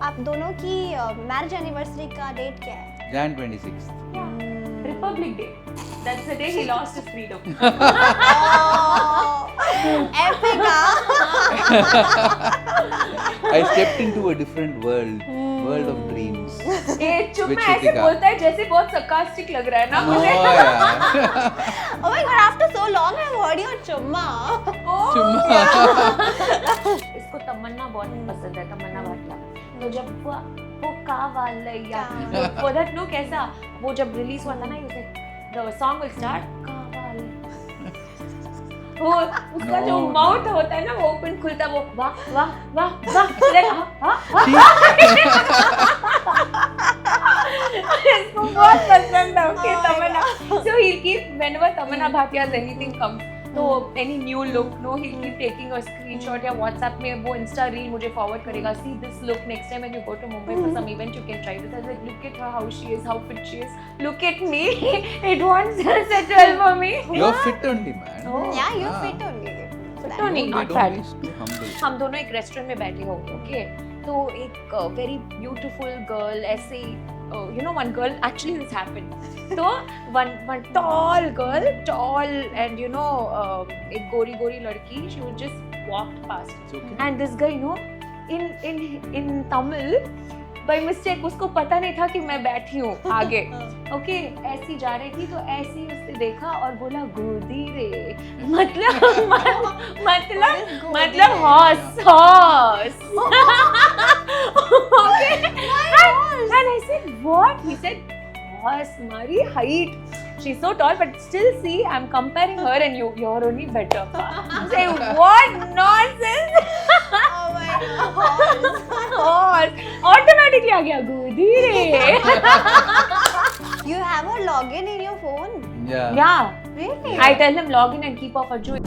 आप दोनों की मैरिज एनिवर्सरी का डेट क्या है? Jan 26th. Republic Day. That's the day he lost his freedom. Epic I stepped into a different world of dreams. ए चुप Which में ऐसे Ritika? बोलता है जैसे बहुत sarcastic लग रहा है ना No, मुझे. यार. Oh my god, after so long I've heard your chumma. चुम्मा. इसको तमन्ना बहुत पसंद है, तमन्ना भाटिया. तो जब वो कावालैया वो that नो कैसा वो जब रिलीज हुआ था ना उसे the song will start कावालैया वो उसका जो No, माउथ होता है ना वो ओपन खुलता वो वाह वाह वाह वाह इसको बहुत पसंद है ओके तमन्ना so he'll keep whenever तमन्ना भाटिया's anything comes तो any new look no he'll keep taking a screenshot या WhatsApp में वो Insta reel मुझे forward करेगा see this look next time when you go to Mumbai for some event you can try this. I was like look at her how she is how fit she is look at me it won't set well for me. You're fit only, man. Oh. Yeah, you're Ah. fit only. Fit only, not Don't fat. be too humble. हम दोनों एक restaurant में बैठे होंगे okay तो एक very beautiful girl ऐसे you know one girl actually this happened तो one tall girl tall and you know एक गोरी गोरी लड़की she would just walked past It's okay. And this guy no in Tamil by mistake उसको पता नहीं था कि मैं बैठी हूँ आगे ओके ऐसी जा रही थी तो ऐसी उसने देखा और बोला गोदी रे मतलब horse okay and I said what he said horse Mari height she's so tall but still see I'm comparing her and you're only better say what nonsense Oh my god. horse automatically आ गया गोदी रे You have a login in your phone? Yeah. yeah Really? I tell him log in and keep off a Jew.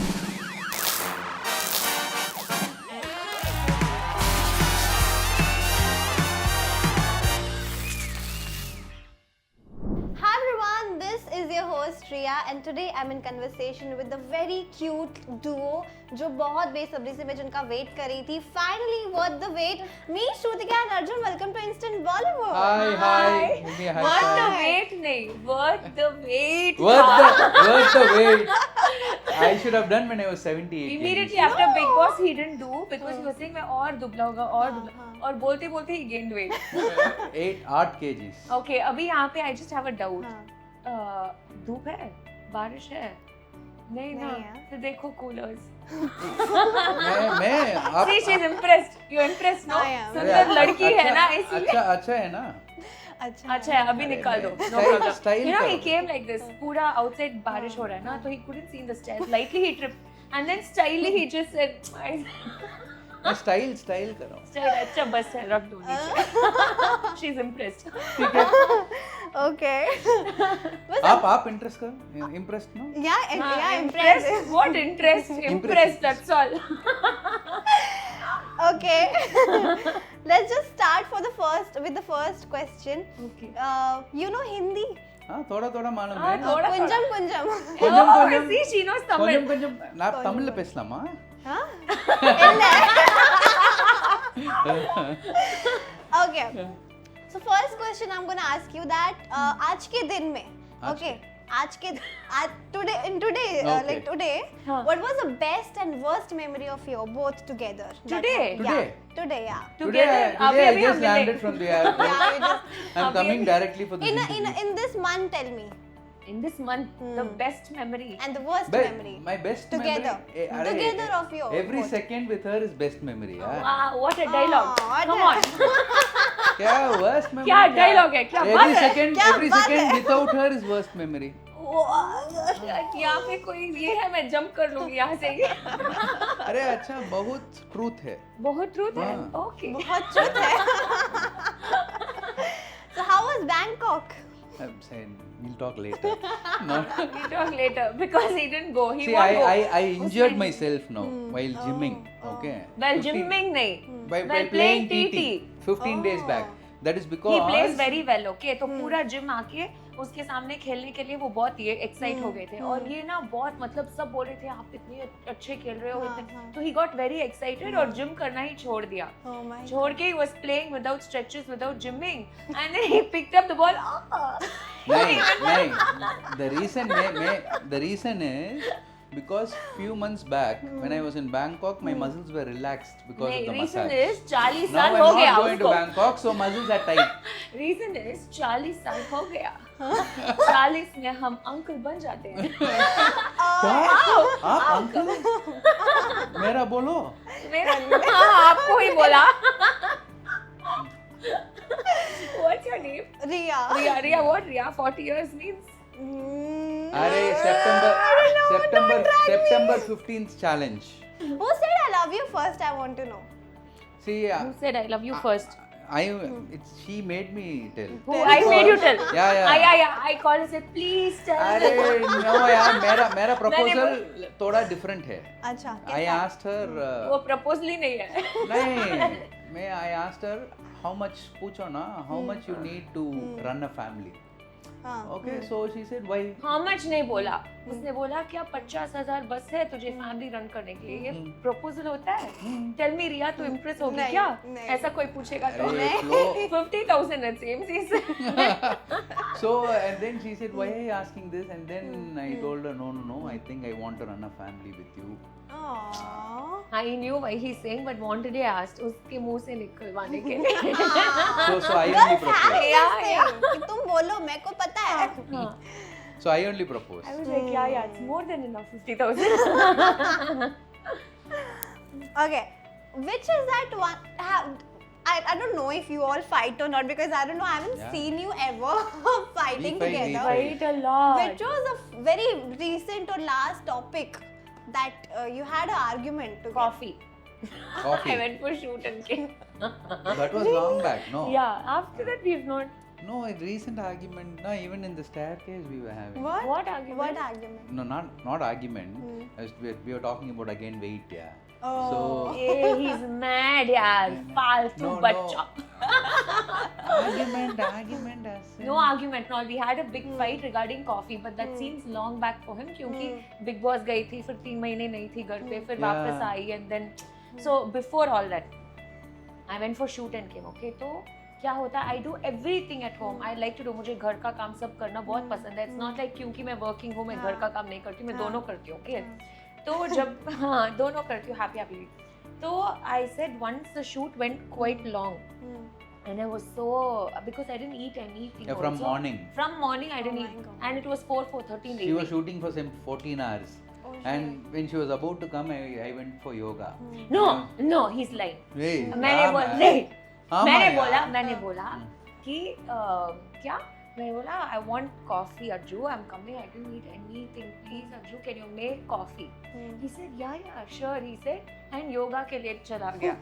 Hi everyone, this is your host Riya and today I'm in conversation with the very cute duo जो बहुत बेसब्री से मैं जिनका wait कर रही थी. Finally worth the wait. Me, Shrutika and Arjun, welcome to Instant Bollywood. Hi. Give me a high Worth the five. wait नहीं worth the wait Worth the wait. I should have done when I was 78. Immediately kgs. after Big Boss he didn't do because he was saying मैं और दुबला होगा और दुबला और बोलते बोलते he gained weight 8 kgs. okay अभी यहाँ पे I just have a doubt हाँ. धूप है बारिश है नहीं ना नहीं है. तो देखो कूलर्स मैं आप see she's impressed you impressed no I am. सुंदर लड़की है ना इसलिए अच्छा है ना. अच्छा है अभी निकाल दो no Style- problem style you know he करो. came like this पूरा outside बारिश हो रहा है ना तो he couldn't see the stairs lightly he tripped and then stylely he just said मैं स्टाइल करो. style अच्छा बस है रख दो नीचे she's impressed Okay. आप इंटरेस्ट करो. Impressed no. Yeah, impressed impressed. what interest impressed that's all Okay. Let's just start with the first question. okay You know Hindi? हाँ थोड़ा मालूम हाँ, है. थोड़ा Kunjam kunjam. கொஞ்சம். see she knows Tamil கொஞ்சம் நான் தமிழ்ல பேசலாமா? Huh? Okay. So first question I'm gonna ask you that आज के दिन में, okay, today Okay. like today, हाँ. what was the best and worst memory of your both together? Today? Today, yeah. together I अभी just हम landed मिले from the airport. Yeah, you just I'm coming directly for this in interview. this month, tell me, in this month the best memory and the worst But memory. my best Together. memory. Together of your Every both. second with her is best memory. Yeah. wow what a dialogue what come a- on क्या worst memory? क्या dialogue है क्या बात Every है second, क्या every बात second है? without her is worst memory. यहाँ पे कोई ये है मैं जंप कर लूंगी यहाँ से अरे अच्छा बहुत truth है. बहुत ट्रूथ है हाँ. ओके बहुत truth है. So how was Bangkok? I'm saying we'll talk later. No. we talk later because he didn't go he See, won't go I injured उसने- myself now while gymming. Okay. well 15 gymming नहीं By playing TT. 15 days Oh. back. That is because he plays very well okay तो पूरा gym आके उसके सामने खेलने के लिए वो बहुत ये एक्साइट हो गए थे और ये ना बहुत मतलब सब बोल रहे थे आप इतने अच्छे खेल रहे हो इतने, तो ही गॉट वेरी एक्साइटेड और जिम करना ही छोड़ दिया। Oh my छोड़ के he was playing without stretches, without gymming, and then he picked up the ball. नहीं, the reason is because few months back when I was in Bangkok, my muscles were relaxed because of the reason massage. is 40 Now साल I'm हो गया not going to उसको। Bangkok, so muscles are tight. Reason is 40 साल हो गया। 40 में हम uncle बन जाते हैं। क्या? आप अंकल? मेरा बोलो। मेरा हाँ आपको ही बोला। What's your name? Riya. Riya, what Riya? 40 years means? अरे September 15th challenge. Who said I love you first? I want to know. See, Who said I love you first? she made me tell. Who? I made you tell. Yeah. I called and said, please tell. अरे no यार, मेरा proposal थोड़ा different है. अच्छा. I asked her. वो proposal ही नहीं है। नहीं, I asked her how much पूछो ना, how much you need to run a family. Okay, so she said why? How much नहीं बोला, उसने बोला क्या 50,000 बस है तुझे फैमिली रन करने के लिए, ये प्रपोजल होता है? Tell me रिया तू इम्प्रेस होगी क्या? ऐसा कोई पूछेगा तो? 50,000 it seems he said. So and then she said why are you asking this, and then I told her no, I think I want to run a family with you. Aww. I knew why he's saying, but wanted I asked उसके मुंह से निकलवाने के लिए। So I only proposed. कि तुम बोलो मेरे को पता है. So I only proposed. I was like yeah, it's more than enough 50,000. Okay, which is that one? I don't know if you all fight or not because I don't know. I haven't seen you ever fighting We fight, together. Fight a lot. Which was a very recent or last topic that you had an argument together. Coffee. Coffee. I went for shoot and came. That was long back, no? Yeah, after that we've not. No, a recent argument. No, even in the staircase we were having. What? What argument? What argument? No, not argument. We were talking about again weight, yeah. Oh. So Hey, he's mad यार, फालतू No, no. बच्चा। argument. I said. No argument, no. We had a big fight regarding coffee, but that seems long back for him क्योंकि Big Boss गई थी, फिर 3 महीने नहीं थी घर पे, फिर वापस आई and then so before all that, I went for shoot and came. Okay, तो क्या होता है? I do everything at home. I like to do. मुझे घर का काम सब करना बहुत पसंद है. It's not like क्योंकि मैं working हूँ मैं घर का काम नहीं करती, मैं दोनों करती हूँ. Okay. तो जब हाँ दोनों करती हूँ happy. तो I said once the shoot went quite long. And I was so because I didn't eat anything. Yeah, from also. morning. From morning I didn't my eat, God. and it was 4:30 in the She was evening. shooting for some 14 hours. Oh, And when she was about to come, I went for yoga. No, he's lying. Hey, मैंने हाँ, बोला मैं- नहीं. हाँ, मैंने बोला कि क्या? मैंने बोला I want coffee, Arju. I'm coming. I didn't eat anything. Please, Arju, can you make coffee? He said, yeah, sure. He said, and yoga के लिए चला गया.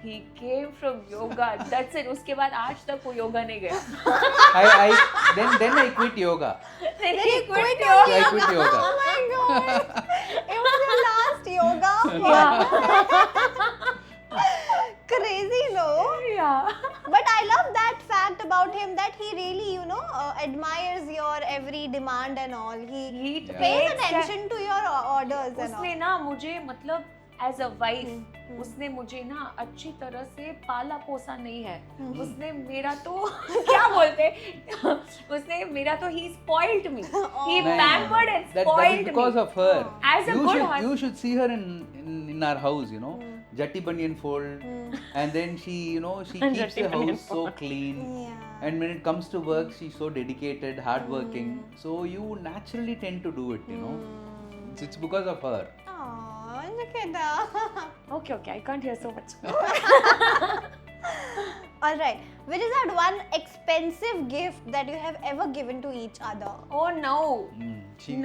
He came from yoga. That's it. उसके बाद आज तक वो योगा नहीं गया. Then I quit yoga. Then he quit I quit yoga. Oh my god! It was your last yoga. Yeah. Crazy, no? Yeah. But I love that fact about him that he really, admires your every demand and all. He Yeah. pays takes attention to your orders and all. उसने ना मुझे मतलब as a wife उसने मुझे ना अच्छी तरह से पाला पोसा नहीं है. उसने मेरा तो क्या बोलते उसने मेरा तो he spoiled me. He No, pampered and that is spoiled because me. of her. As a good husband. You should see her in our house, Jatti Banyan fold, and then she keeps the house so clean. Yeah. And when it comes to work, she's so dedicated, hardworking. So you naturally tend to do it, It's because of her. Oh, look at that. Okay, I can't hear so much. Alright, which is that one expensive gift that you have ever given to each other? Oh no. She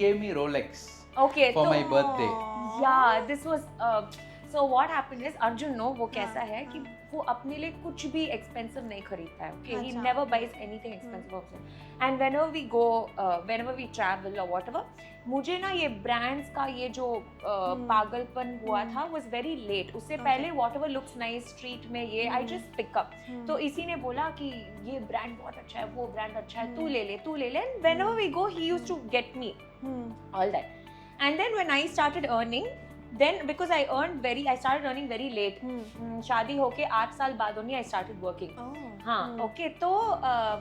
gave me Rolex Okay. for तो my birthday. Yeah, this was so what happened is Arjun वो कैसा है कि वो अपने लिए कुछ भी एक्सपेंसिव नहीं खरीदता है. Okay, he अच्छा. never buys anything expensive of himself. And whenever we go, whenever we travel or whatever, मुझे ना ये ब्रांड्स का ये जो पागलपन हुआ था was very late. उससे पहले whatever looks nice street में ये I just pick up. तो इसी ने बोला कि ये ब्रांड बहुत अच्छा है, वो ब्रांड अच्छा है, तू ले ले. And whenever we go, he used to get me all that. And then when I started earning, then because I started earning very late. शादी होके 8 साल बाद only I started working. हाँ, okay. तो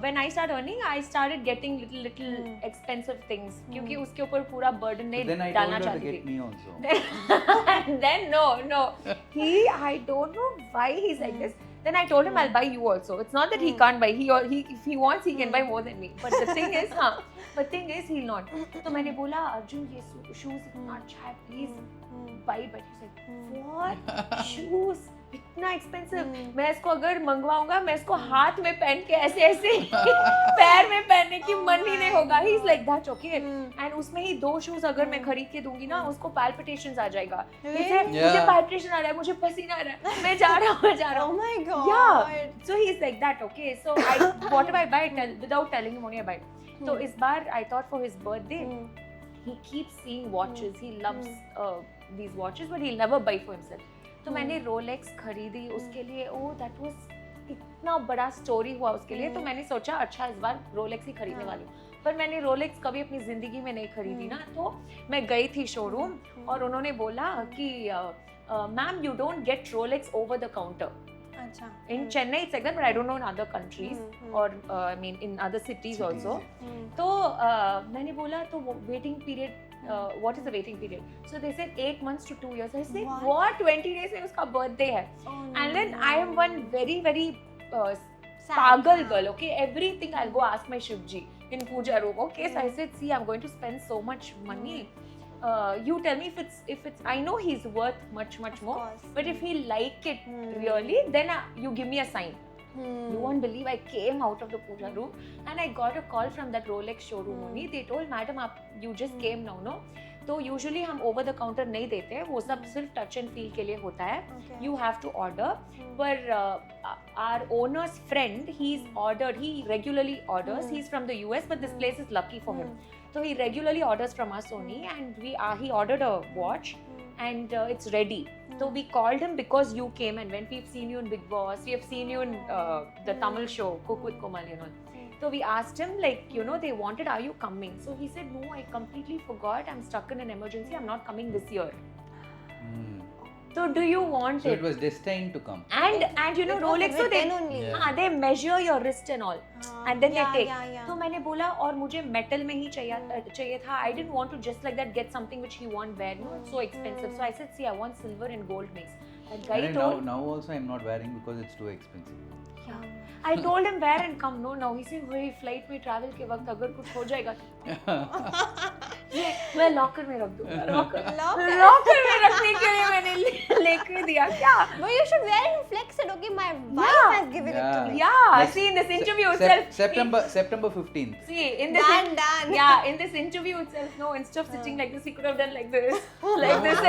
when I started earning, I started getting little expensive things क्योंकि उसके ऊपर पूरा burden नहीं डालना चाहती थी. Then I told her to get me also. And then no, I don't know why he's like this. Then I told him I'll buy you also. It's not that he can't buy. He if he wants he can buy more than me. But the thing is he'll not. तो मैंने बोला अर्जुन ये shoes इतना अच्छा है please buy. But he said what shoes इतना expensive. मैं इसको अगर मंगवाऊंगा मैं इसको हाथ में पहन के ऐसे पैर में पहनने की मन ही नहीं होगा. He's like that okay. And उसमें ही 2 shoes अगर मैं खरीद के दूंगी ना उसको palpitations आ जाएगा. मुझे palpitation आ रहा है, मुझे पसीना आ रहा है, मैं जा रहा हूँ. Oh my god. Yeah. So he's like that okay. So whatever I buy without telling him only I buy. So इस बार I thought for his birthday he keeps seeing watches. He loves these watches but he'll never buy for himself. तो मैंने Rolex खरीदी उसके लिए. Oh that was इतना बड़ा story हुआ उसके लिए. तो मैंने सोचा अच्छा इस बार रोलेक्स ही खरीदने वाली हूँ. पर मैंने रोलेक्स कभी अपनी जिंदगी में नहीं खरीदी ना. तो मैं गई थी शोरूम और उन्होंने बोला कि ma'am you don't get Rolex over the counter. In Chennai it's like that but I don't know in other countries or I mean in other cities also. तो मैंने बोला तो waiting period what is the waiting period? So they said 8 months to 2 years. I said what 20 days में उसका birthday है. And then I am one very pagal girl okay. Everything I'll go ask my Shivji in puja room okay. So I said see I'm going to spend so much money. You tell me if it's I know he's worth much more but if he like it really then you give me a sign. You won't believe I came out of the puja room and I got a call from that Rolex showroom only. They told madam you just came now no. तो usually हम over the counter नहीं देते हैं. वो सब सिर्फ touch and feel के लिए होता है. You have to order. पर our owner's friend he's ordered. He regularly orders. He's from the US but this place is lucky for him. So he regularly orders from us only and he ordered a watch and it's ready. So we called him because you came and when we've seen you in Big Boss, we have seen you in the Tamil show Cook with Komal and all. So we asked him like you know they wanted are you coming? So he said no I completely forgot. I'm stuck in an emergency. I'm not coming this year. So do you want So it? it was destined to come. And you know Rolex so they measure your wrist and all and then they take. तो मैंने बोला और मुझे metal में ही चाहिए था. I didn't want to just like that get something which he won't wear. No, it's so expensive. So I said see I want silver and gold mix. That guy And told now also I'm not wearing because it's too expensive. I told him wear and come. No, now he said वही flight में travel के वक्त अगर कुछ हो जाएगा मैं locker में रख दूंगा. लॉकर में रखने के लिए मैंने लेकर दिया क्या. But you should wear it and flex it okay. My wife has given it to me. Yeah, see in this interview itself. September 15th. See in this Done. Yeah, in this interview itself, no, instead of sitting like this, he could have done like this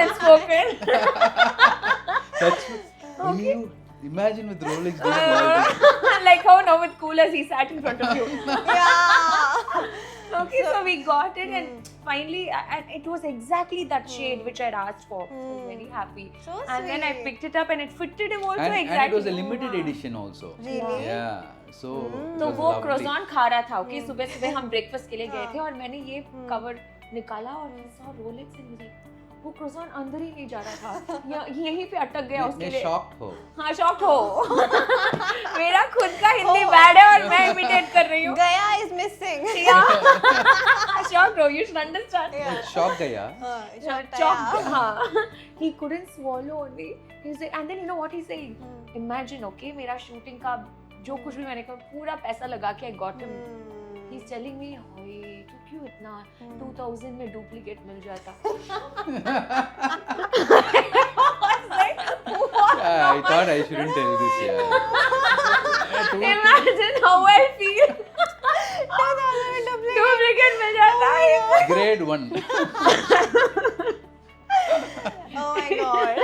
and spoken. Will you imagine with Rolex doing all this? Like how now with coolers he sat in front of you. Yeah. Okay, so we got it and finally, and it was exactly that shade which I'd asked for. I was very happy. So and then I sweet. picked it up and it fitted him also And exactly. it was a limited edition also. Really? Yeah. So it तो was वो lovely. croissant खा रहा था okay. सुबह सुबह हम breakfast के लिए गए थे और मैंने ये कवर निकाला और saw Rolex and was like वो croissant अंदर ही नहीं जा रहा था. यहीं पे अटक गया उसके मैं लिए. shocked हो. हाँ shocked हो. मेरा खुद का हिंदी बैड है और मैं इमिटेट कर रही हूँ. Gaya is missing. Yeah. Shocked हो. You should understand. Shocked गया. Shocked. हाँ. He couldn't swallow only. He's like, and then you know what he's saying? Imagine okay मेरा shooting का जो कुछ भी मैंने कहा पूरा पैसा लगा के I got him. He's telling me, "ओए, तू क्यों इतना 2000 में डुप्लीकेट मिल जाता?" I thought I shouldn't tell this. Yeah. Imagine how I feel. Duplicate मिल जाता है. Grade 1. Oh my god.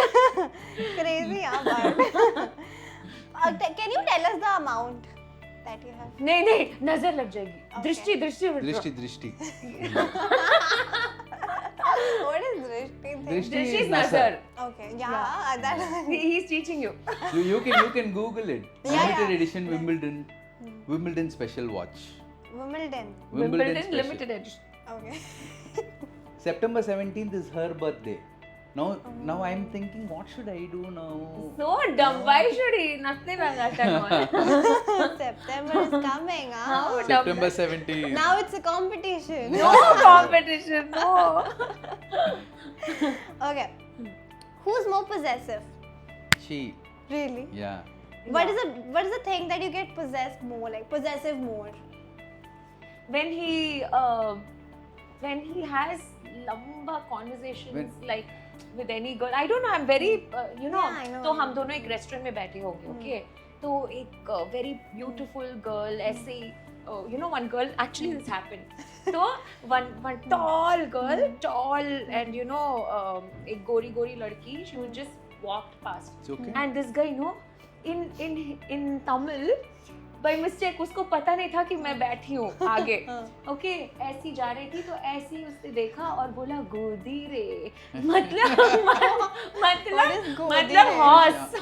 Crazy, yeah, but you tell us the amount that you have? नहीं नजर लग जाएगी. Okay. दृष्टि Drishti. What is drishti thing? Drishti Drishti is is nazar. Okay, yeah, that. He's teaching you. You can Google it. Yeah, Limited yeah. edition Wimbledon special watch. Wimbledon. Wimbledon special. limited edition. Okay. September 17th is her birthday. Now I'm thinking, what should I do now? So dumb. Why should he? Nothing like that and all. September is coming, huh? How dumb. September 17th. Now it's a competition. No competition. No. Okay. Who's more possessive? She. Really? Yeah. What is the thing that you get possessed more, like possessive more? When he has lamba conversations like with any girl. I don't know. I'm very Yeah, I know. तो हम दोनों एक restaurant में बैठे होंगे, okay? तो एक very beautiful girl ऐसे you know one girl actually this happened. तो one tall girl, tall and you know एक गोरी लड़की, she would just walked past. It's okay. And this guy, you know, in Tamil, by mistake उसको पता नहीं था कि मैं बैठी हूँ आगे. ओके, ऐसी जा रही थी तो ऐसी उसने देखा और बोला गोदी रे. मतलब horse.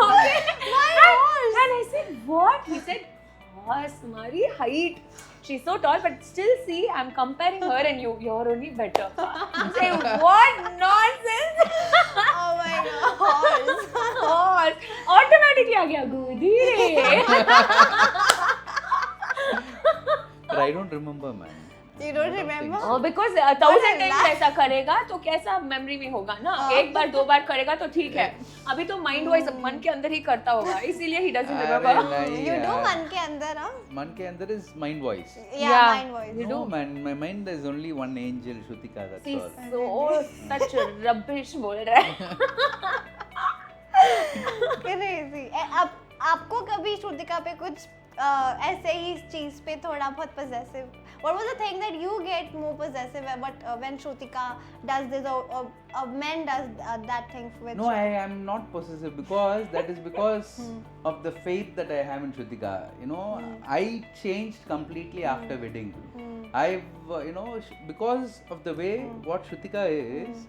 Okay. And I said what? He said horse. तुम्हारी height. She's so tall, but still see, I'm comparing her and you. You're only better. I say what nonsense. Oh my god. Horse. Automatically आ गया गोदी रे. But I don't remember, man. You don't remember? Oh, because 1000 times ऐसा करेगा तो कैसा memory में होगा ना. एक बार दो बार करेगा तो ठीक है. अभी तो माइंड वाइज मन के अंदर ही करता होगा, इसीलिए he doesn't remember. You do मन के अंदर, huh? Man ke andar is mind voice. Yeah, mind voice. You No, do. man, my mind there's only one angel, Shrutika, that's See, all. so such rubbish बोल रहा है. Crazy. अब आपको कभी श्रुतिका पे कुछ ऐसे ही इस चीज पे थोड़ा बहुत possessive? What was the thing that you get more possessive about when Shrutika does this or men does that thing with? No, I am not possessive because that is because of the faith that I have in Shrutika. You know, I changed completely after wedding. I've, because of the way what Shrutika is,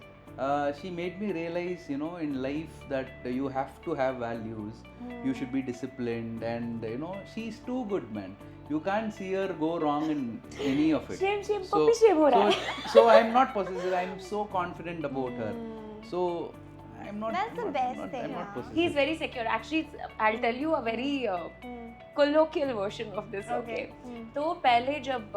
she made me realize, in life that you have to have values, you should be disciplined, and she's too good, man. You can't see her go wrong in any of it. Shame, puppy shame हो रहा है. So I'm not possessive. I'm so confident about her. So I'm not. That's the best thing, I'm not yeah. possessive. He's very secure. Actually, I'll tell you a very colloquial version of this. Okay. तो पहले जब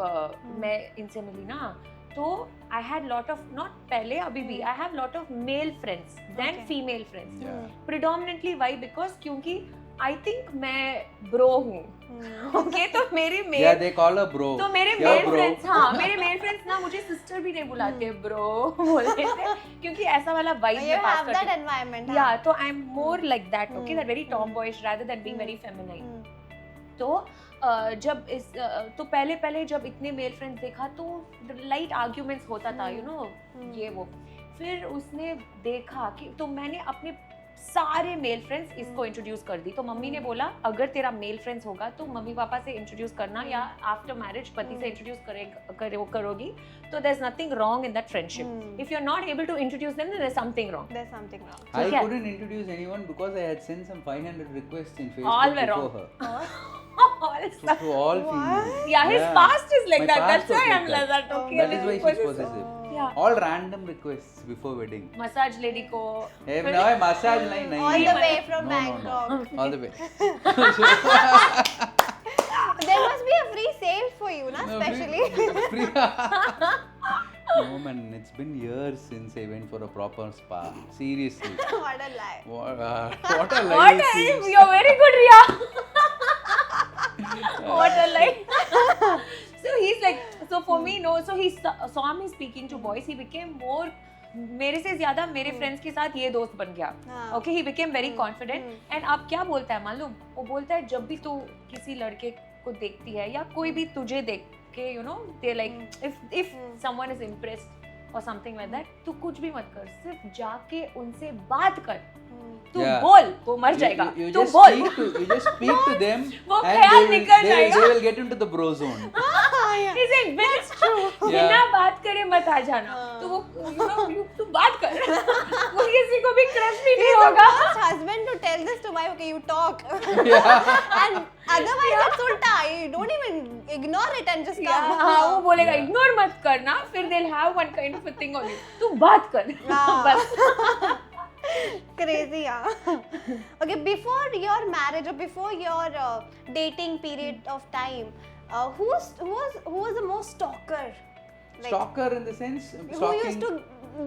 मैं इनसे मिली ना, तो I had lot of not पहले अभी भी I have lot of male friends than female friends. Yeah. Predominantly why? Because क्योंकि I think मैं bro हूँ. Okay, तो मेरी male Yeah, they call her bro. तो मेरे Yeah, मेल bro. फ्रेंड्स, हाँ मेरे मेल फ्रेंड्स ना मुझे सिस्टर भी नहीं बुलाते, ब्रो बोलते थे, क्योंकि ऐसा वाला वाइब You में पास have that करती environment. हूँ. Yeah, तो I am more like that, okay, that very tomboyish rather than being very feminine. तो जब तो पहले जब इतने मेल फ्रेंड्स देखा तो लाइट आर्ग्यूमेंट्स होता था, ये वो. फिर उसने देखा कि तो मैंने अपने सारे मेल फ्रेंड्स इसको इंट्रोड्यूस कर दी. तो मम्मी ने बोला अगर तेरा मेल फ्रेंड्स होगा तो मम्मी पापा से इंट्रोड्यूस करना, या आफ्टर मैरिज पति से इंट्रोड्यूस करोगी, तो there is nothing wrong in that friendship. If you are not able to introduce them there is something wrong. There's something wrong. I yeah. couldn't introduce anyone because I had sent some 500 requests in Facebook All were before wrong. her. All To all females. Yeah, his past is like My that. past That's was why I'm like like that. Oh, Okay, That is why she's possessive. possessive. Yeah. All random requests before wedding. Massage lady को Hey, no, massage line nahi. All the way from No. Bangkok. All the way. There must be a free sale for you, na? No, Especially. free. No, man, it's been years since I went for a proper spa. Seriously. What a lie. What a What lie. a it seems. you're very good, Riya. What a lie. So he's like, so for me, no. So he saw me speaking to boys. He became more. मेरे से ज्यादा मेरे friends के साथ ये दोस्त बन गया. Okay, he became very confident. And अब क्या बोलता है मालूम? वो बोलता है जब भी तू किसी लड़के को देखती है या कोई भी तुझे देख के, they like if someone is impressed और समथिंग लाइक दैट, तू कुछ भी मत कर, सिर्फ जाके उनसे बात कर. तू Yeah. बोल वो मर जाएगा You तू just बोल speak to them वो and ख्याल निकल जाएगा। they will get into the bro zone. He's like, "That's true." बिना बात करे मत आ जाना तो वो तू बात कर वो किसी को भी क्रश भी नहीं He's the होगा first husband to tell this to wife, okay, you talk. Yeah. And otherwise it's ulta. You don't even ignore it and just come. हाँ वो बोलेगा Yeah. इग्नोर मत करना फिर they'll have one kind of a thing on you तू बात कर हाँ। बस Crazy, yeah. Okay, before your marriage or before your dating period of time, who was the most stalker? Like, Stalker in the sense who used to,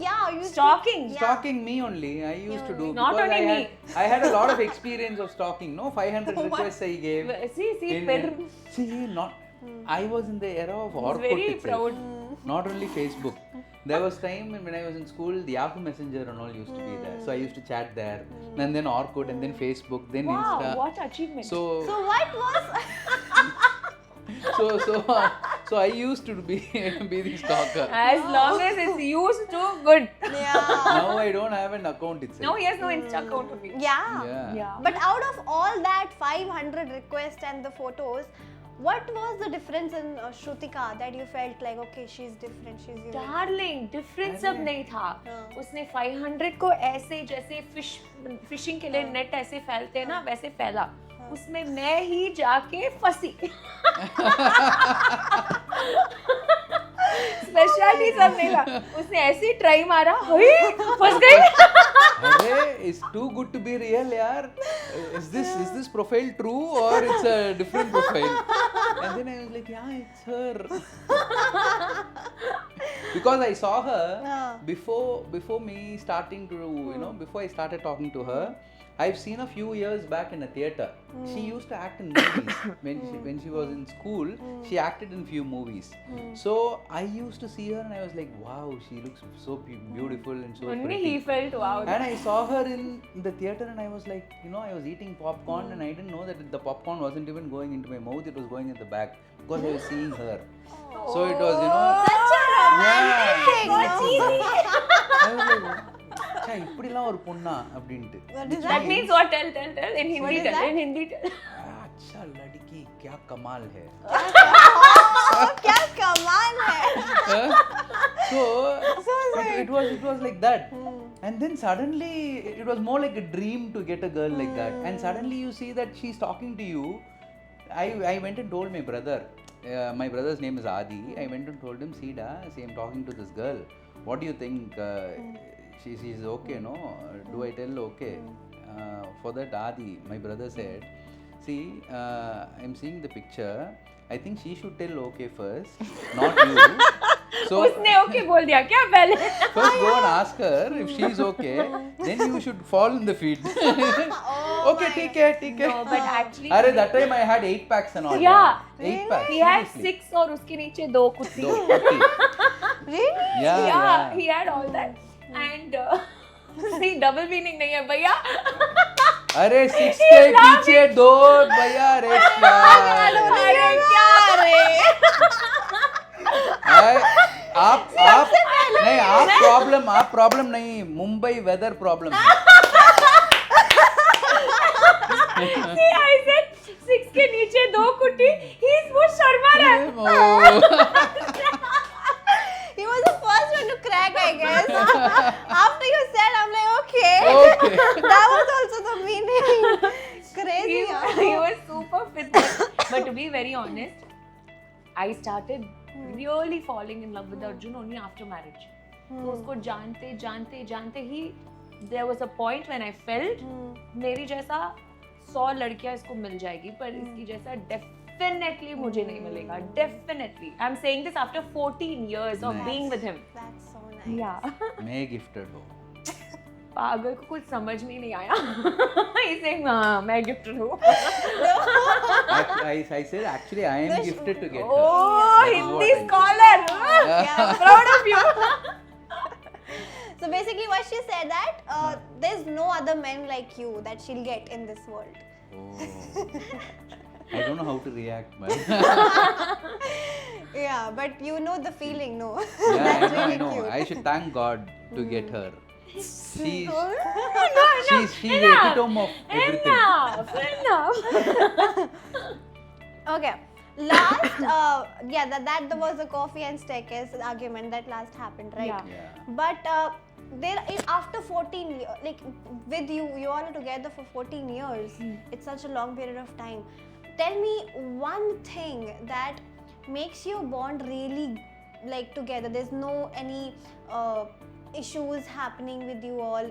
yeah, used Stalking? to, yeah. stalking me only. I used to do Not because only I had a lot of experience of stalking. No, 500 requests I gave. see In- फिर see, not. I was in the era of he's Orkut very itself. proud Not only Facebook. There was time when I was in school, the Yahoo Messenger and all used to be there. So I used to chat there. And then Orkut, and then Facebook, then wow Insta. what achievement So what was so I used to be the stalker. as long as it's used to good yeah. Now I don't have an account itself. now he has no Insta account only Yeah. Yeah. But out of all that 500 requests and the photos, what was the difference in Shrutika that you felt like, okay, she's different, she's unique? Darling difference अब नहीं था उसने 500 को ऐसे जैसे fishing के लिए net ऐसे फैलते हैं ना वैसे फैला उसमें मैं ही जाके फंसी स्पेशलिटी सब नहीं था उसने ऐसे ही ट्राई मारा फंस गई Arey, it's too good to be real, yaar. Is this profile true or it's a different profile? And then I was like, yeah, it's her. Because I saw her before me starting to, before I started talking to her. I've seen a few years back in a theater. She used to act in movies. When she was in school, she acted in few movies. So I used to see her and I was like, wow, she looks so beautiful and so only pretty. he felt wow And I saw her in the theater and I was like, I was eating popcorn and I didn't know that the popcorn wasn't even going into my mouth, it was going in the back because I was seeing her. So it was, Such a romantic thing. I was like, "Chai, இப்படிலாம் ஒரு பொண்ணா அப்படின்ட்டு. What is that means what tell in Hindi What is tell that? in Hindi tell अच्छा लड़की क्या कमाल है. Oh, क्या कमाल है. So it was like that. And then suddenly it was more like a dream to get a girl like that. And suddenly you see that she's talking to you. I went and told my brother. My brother's name is Adi. I went and told him, see, I'm talking to this girl. What do you think? She's okay, no? Do I tell okay? For that, Adi, my brother said, see, I'm seeing the picture. I think she should tell okay first, not you. So उसने okay बोल दिया क्या पहले first go and ask her if she's okay. Then you should fall in the feet. Okay, ठीक है. no but actually अरे that time I had 8 packs and all. Yeah. 8 packs. he had seriously. 6 और उसके नीचे 2 कुत्ती दो कुत्ती. Really? Yeah. he had all that and see double meaning नहीं है भैया अरे 6 के पीछे 2 भैया रे क्या अरे क्या रे आप प्रॉब्लम नहीं Mumbai weather problem see I said 6 के नीचे 2 कुत्ती he is वो शर्मा रहा है He was the first one to crack, I guess. After you said, I'm like, okay. Okay. That was also the meaning. Crazy. he was super fit but to be very honest I started really falling in love with Arjun only after marriage तो उसको जानते ही there was a point when I felt मेरी जैसा 100 लड़कियां इसको मिल जाएगी पर इसकी जैसा definitely मुझे नहीं मिलेगा definitely I'm saying this after 14 years of Nice. being with him That's so nice. yeah मैं गिफ्टेड हूँ पागल को कुछ समझ में नहीं आया He's saying हाँ मैं गिफ्टेड हूँ I said actually I am gifted to get her. oh That is Hindi what I scholar Yeah. proud of you So basically, what she said that there's no other men like you that she'll get in this world. Oh. I don't know how to react, man. Yeah, but you know the feeling, no? Yeah, That's I really know. cute. I should thank God to get her. She's the epitome of everything. Okay. Last, that was the coffee and staircase argument that last happened, right? Yeah. But after 14 years, like with you all are together for 14 years. It's such a long period of time. Tell me one thing that makes your bond really like together. There's no any issues happening with you all.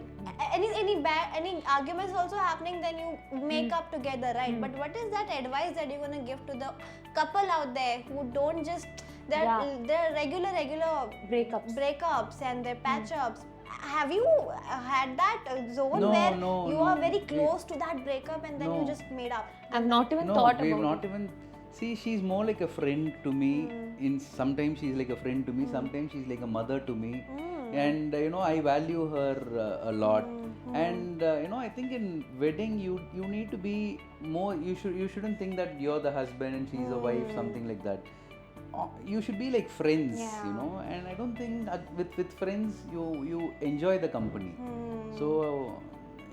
Any arguments also happening, then you make up together, right? But what is that advice that you're gonna give to the couple out there who don't just they're regular breakups and their patch ups? Have you had that zone where you are very close to that breakup and then you just made up? I've not even No, thought we've about not it. even. See, she's more like a friend to me. Sometimes she's like a friend to me. Sometimes she's like a mother to me. And I value her a lot. And I think in wedding you need to be more. You shouldn't think that you're the husband and she's a wife, something like that. You should be like friends, and I don't think with friends you enjoy the company. So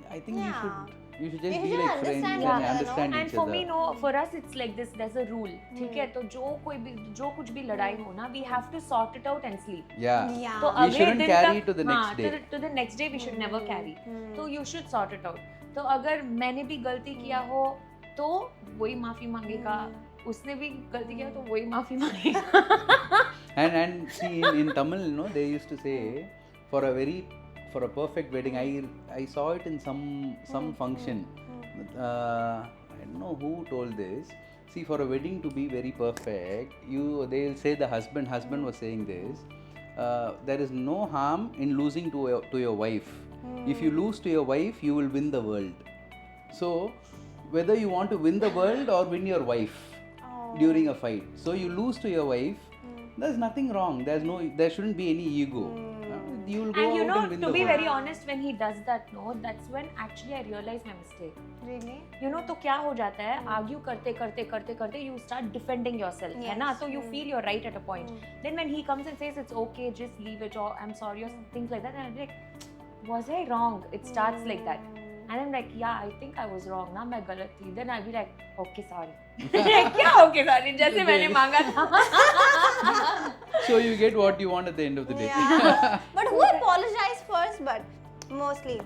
I think you should just You be should like friends understand and each other, understand And each for other. me, no, for us it's like this. There's a rule. ठीक है, तो जो कुछ भी लड़ाई हो ना, we have to sort it out and sleep. Yeah. तो We अगले shouldn't दिन carry तक- to the next हाँ, day. to the next day we should never carry. तो you should sort it out. तो अगर मैंने भी गलती किया हो तो वही माफी मांगेगा, उसने भी गलती किया तो वही माफी मांगेगा. And see in Tamil, they used to say for a perfect wedding. I saw it in some function. I don't know who told this. See, for a wedding to be very perfect, they'll say the husband was saying this. There is no harm in losing to your wife. If you lose to your wife, you will win the world. So whether you want to win the world or win your wife during a fight, so you lose to your wife, there's nothing wrong. There shouldn't be any ego. You will go And out and win to the be world. very honest, when he does that, that's when actually I realize my mistake. Really? तो क्या हो जाता है, argue करते you start defending yourself, है ना? So you feel you're right at a point. Then when he comes and says it's okay, just leave it, or I'm sorry, or things like that, and I'll be like, was I wrong? It starts like that. And I'm like, yeah, I think I was wrong, ना मैं गलत थी. Then I'll be like, okay, sorry. क्या okay, sorry? जैसे मैंने मांगा था. So you get what you want at the end of the day. Yeah. But who apologized first? But mostly,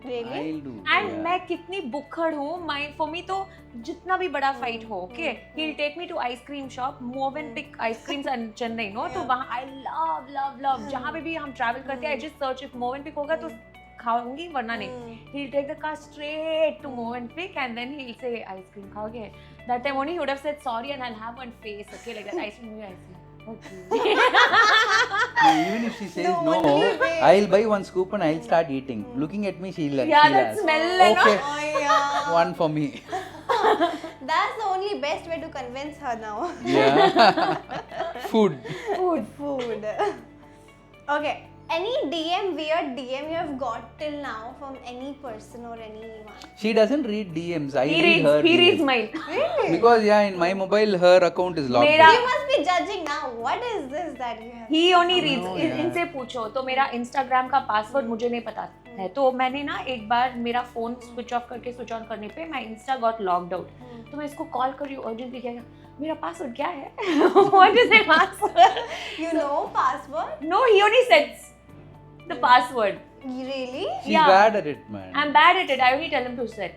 really. I'll do. And yeah. मैं कितनी बुक्खड़ हूँ, for me तो जितना भी बड़ा fight हो, okay, he'll take me to ice cream shop, Movenpick ice creams in Chennai, तो वहाँ I love, जहाँ पे भी हम travel करते हैं, I just search if Movenpick होगा तो खाऊंगी, वरना नहीं. He'll take the car straight to Movenpick and then he'll say ice cream खाओगे. That time only he would have said sorry and I'll have one face, okay, like that, ice cream. Okay. Even if she says no, I'll buy one scoop and I'll start eating. Looking at me, she'll that smell, okay, Oh yeah. one for me. That's the only best way to convince her now. Yeah. Food. Food. Okay. Any weird DM you have got till now from any person or anyone? She doesn't read DMs. I He read her reads DMs. mine. Really? Because in my mobile her account is logged. मेरा- You must be judging now. What is this that you have? He only reads. yeah. इनसे पूछो तो मेरा Instagram का password मुझे नहीं पता है, तो मैंने ना एक बार मेरा फोन स्विच ऑफ करके स्विच ऑन करने पे my Insta got locked out. तो मैं इसको कॉल कर रही हूँ अर्जेंटली, क्या मेरा पासवर्ड क्या है? What is my password? You know password? No, he only sets the password. Really? She's Yeah. bad at it, man. I'm bad at it. I only tell him to set.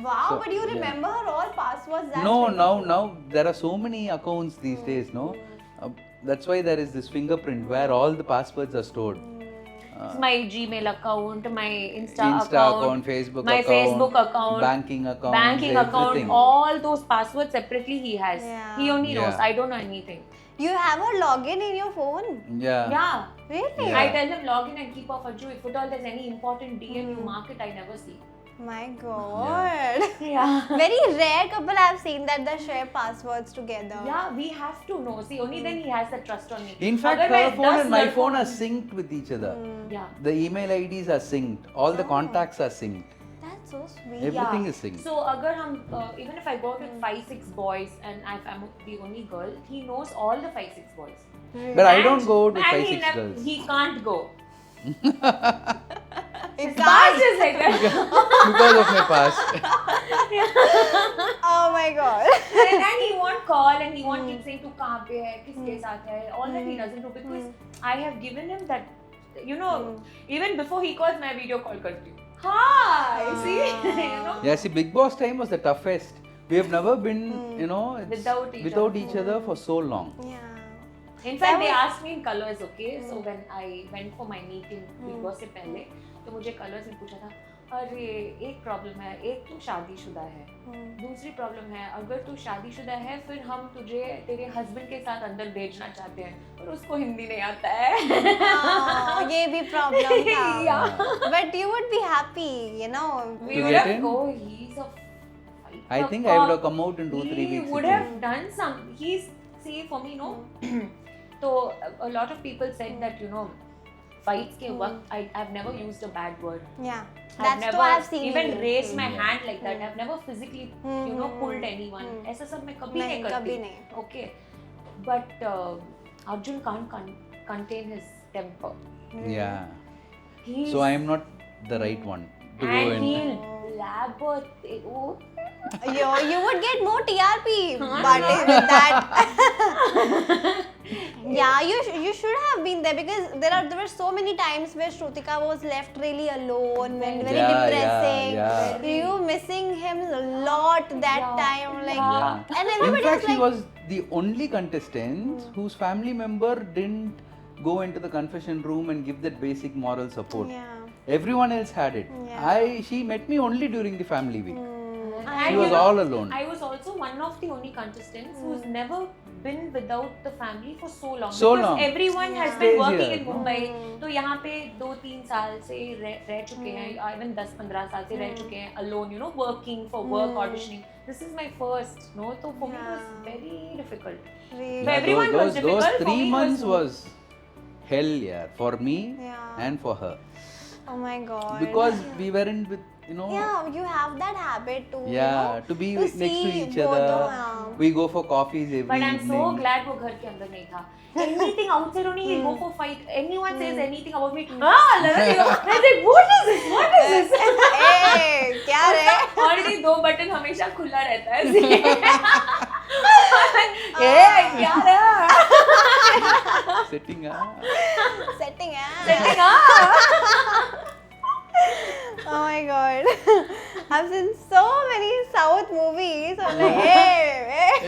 Wow, So, but you yeah. remember her all passwords? That's No, ridiculous. now there are so many accounts these days, no? That's why there is this fingerprint where all the passwords are stored. My Gmail account, my Insta account, Facebook my account, Facebook account, banking account, banking account, all those passwords separately he has. Yeah. He only knows. Yeah. I don't know anything. You have her login in your phone? Yeah. Yeah. Really? Yeah. I tell him log in and keep off Ajju. If at all there's any important DM, you mark it. I never see. My God. Yeah. Very rare couple I've seen that they share passwords together. Yeah, we have to know. See, only then he has the trust on me. In fact, अगर मैं her phone 10 and my लड़कों- phone are synced with each other. Yeah. The email IDs are synced. All the contacts are synced. That's so sweet. Everything Yeah. is synced. So अगर हम even if I go out with 5-6 boys and I'm the only girl, he knows all the 5-6 boys. But I don't go out with And 5-6 girls. He can't go. His past is like that. Because of my past. Oh my god. And then he won't call and he won't keep saying, "Tu kahan pe hai? Kiske saath hai?" All that he doesn't do because I have given him that, you know, even before he calls, मैं video call करती हूँ. Hi, see, you know. Yeah, see, Big Boss time was the toughest. We have never been, you know, Without each other for so long. Yeah. In fact, they asked me in colors, okay? So when I went for my meeting Big Boss से पहले, तो मुझे colors में पूछा था, अरे एक problem है, एक तू शादीशुदा है, दूसरी प्रॉब्लम है, अगर तू शादीशुदा है, फिर हम तुझे तेरे हस्बैंड के साथ अंदर भेजना चाहते हैं, और उसको हिंदी नहीं आता है. ये भी प्रॉब्लम था. Yeah. But you would be happy, you know. We To would get have in? go. He's a I think I would have come out in 2-3 He weeks. would ago. have done some. He's see for me, no. So a lot of people said that, you know, fights के वक्त I've never used a bad word. Yeah. I've That's never what I've seen. even in you. raised my hand like that. I've never physically, you know, pulled anyone. ऐसा सब मैं कभी नहीं करती. कभी नहीं. Okay, but Arjun can't contain his temper. Yeah. He's, So I am not the right one to go and in. he'll blab oh. You would get more TRP but with that. Yeah, you should have been there because there were so many times where Shrutika was left really alone and very Yeah, depressing. yeah. You missing him a lot that time, like, Yeah. and In everybody fact, was he like, was the only contestant whose family member didn't go into the confession room and give that basic moral support. yeah. Everyone else had it. Yeah. She met me only during the family week. And She you was know, all alone. I was also one of the only contestants who's never been without the family for so long. So because long. everyone has Stays been working here, in no? Mumbai. तो यहाँ पे 2-3 साल से रह चुके हैं, even 10-15 साल से रह चुके हैं alone, you know, working for work, auditioning. This is my first, no? So for me it was very difficult. Really? For everyone was difficult. Those for 3 me months was hell, yeah, for me Yeah. and for her. Oh my god. Because we weren't with, you know, yeah, you have that habit to, you yeah, know, to be to next to see each both other. the- We go for coffees every But I'm evening. so glad वो घर के अंदर नहीं था. Anything outside only he'll go for fight. Anyone says anything about me, लड़ा दियो. I was like, what is this? What is this? Hey, क्या रे? Already 2 बटन हमेशा खुला रहता है. ए क्या रहा? Sitting up. Setting ah. Setting up. Oh my god. I've seen so many South movies. I'm like, hey.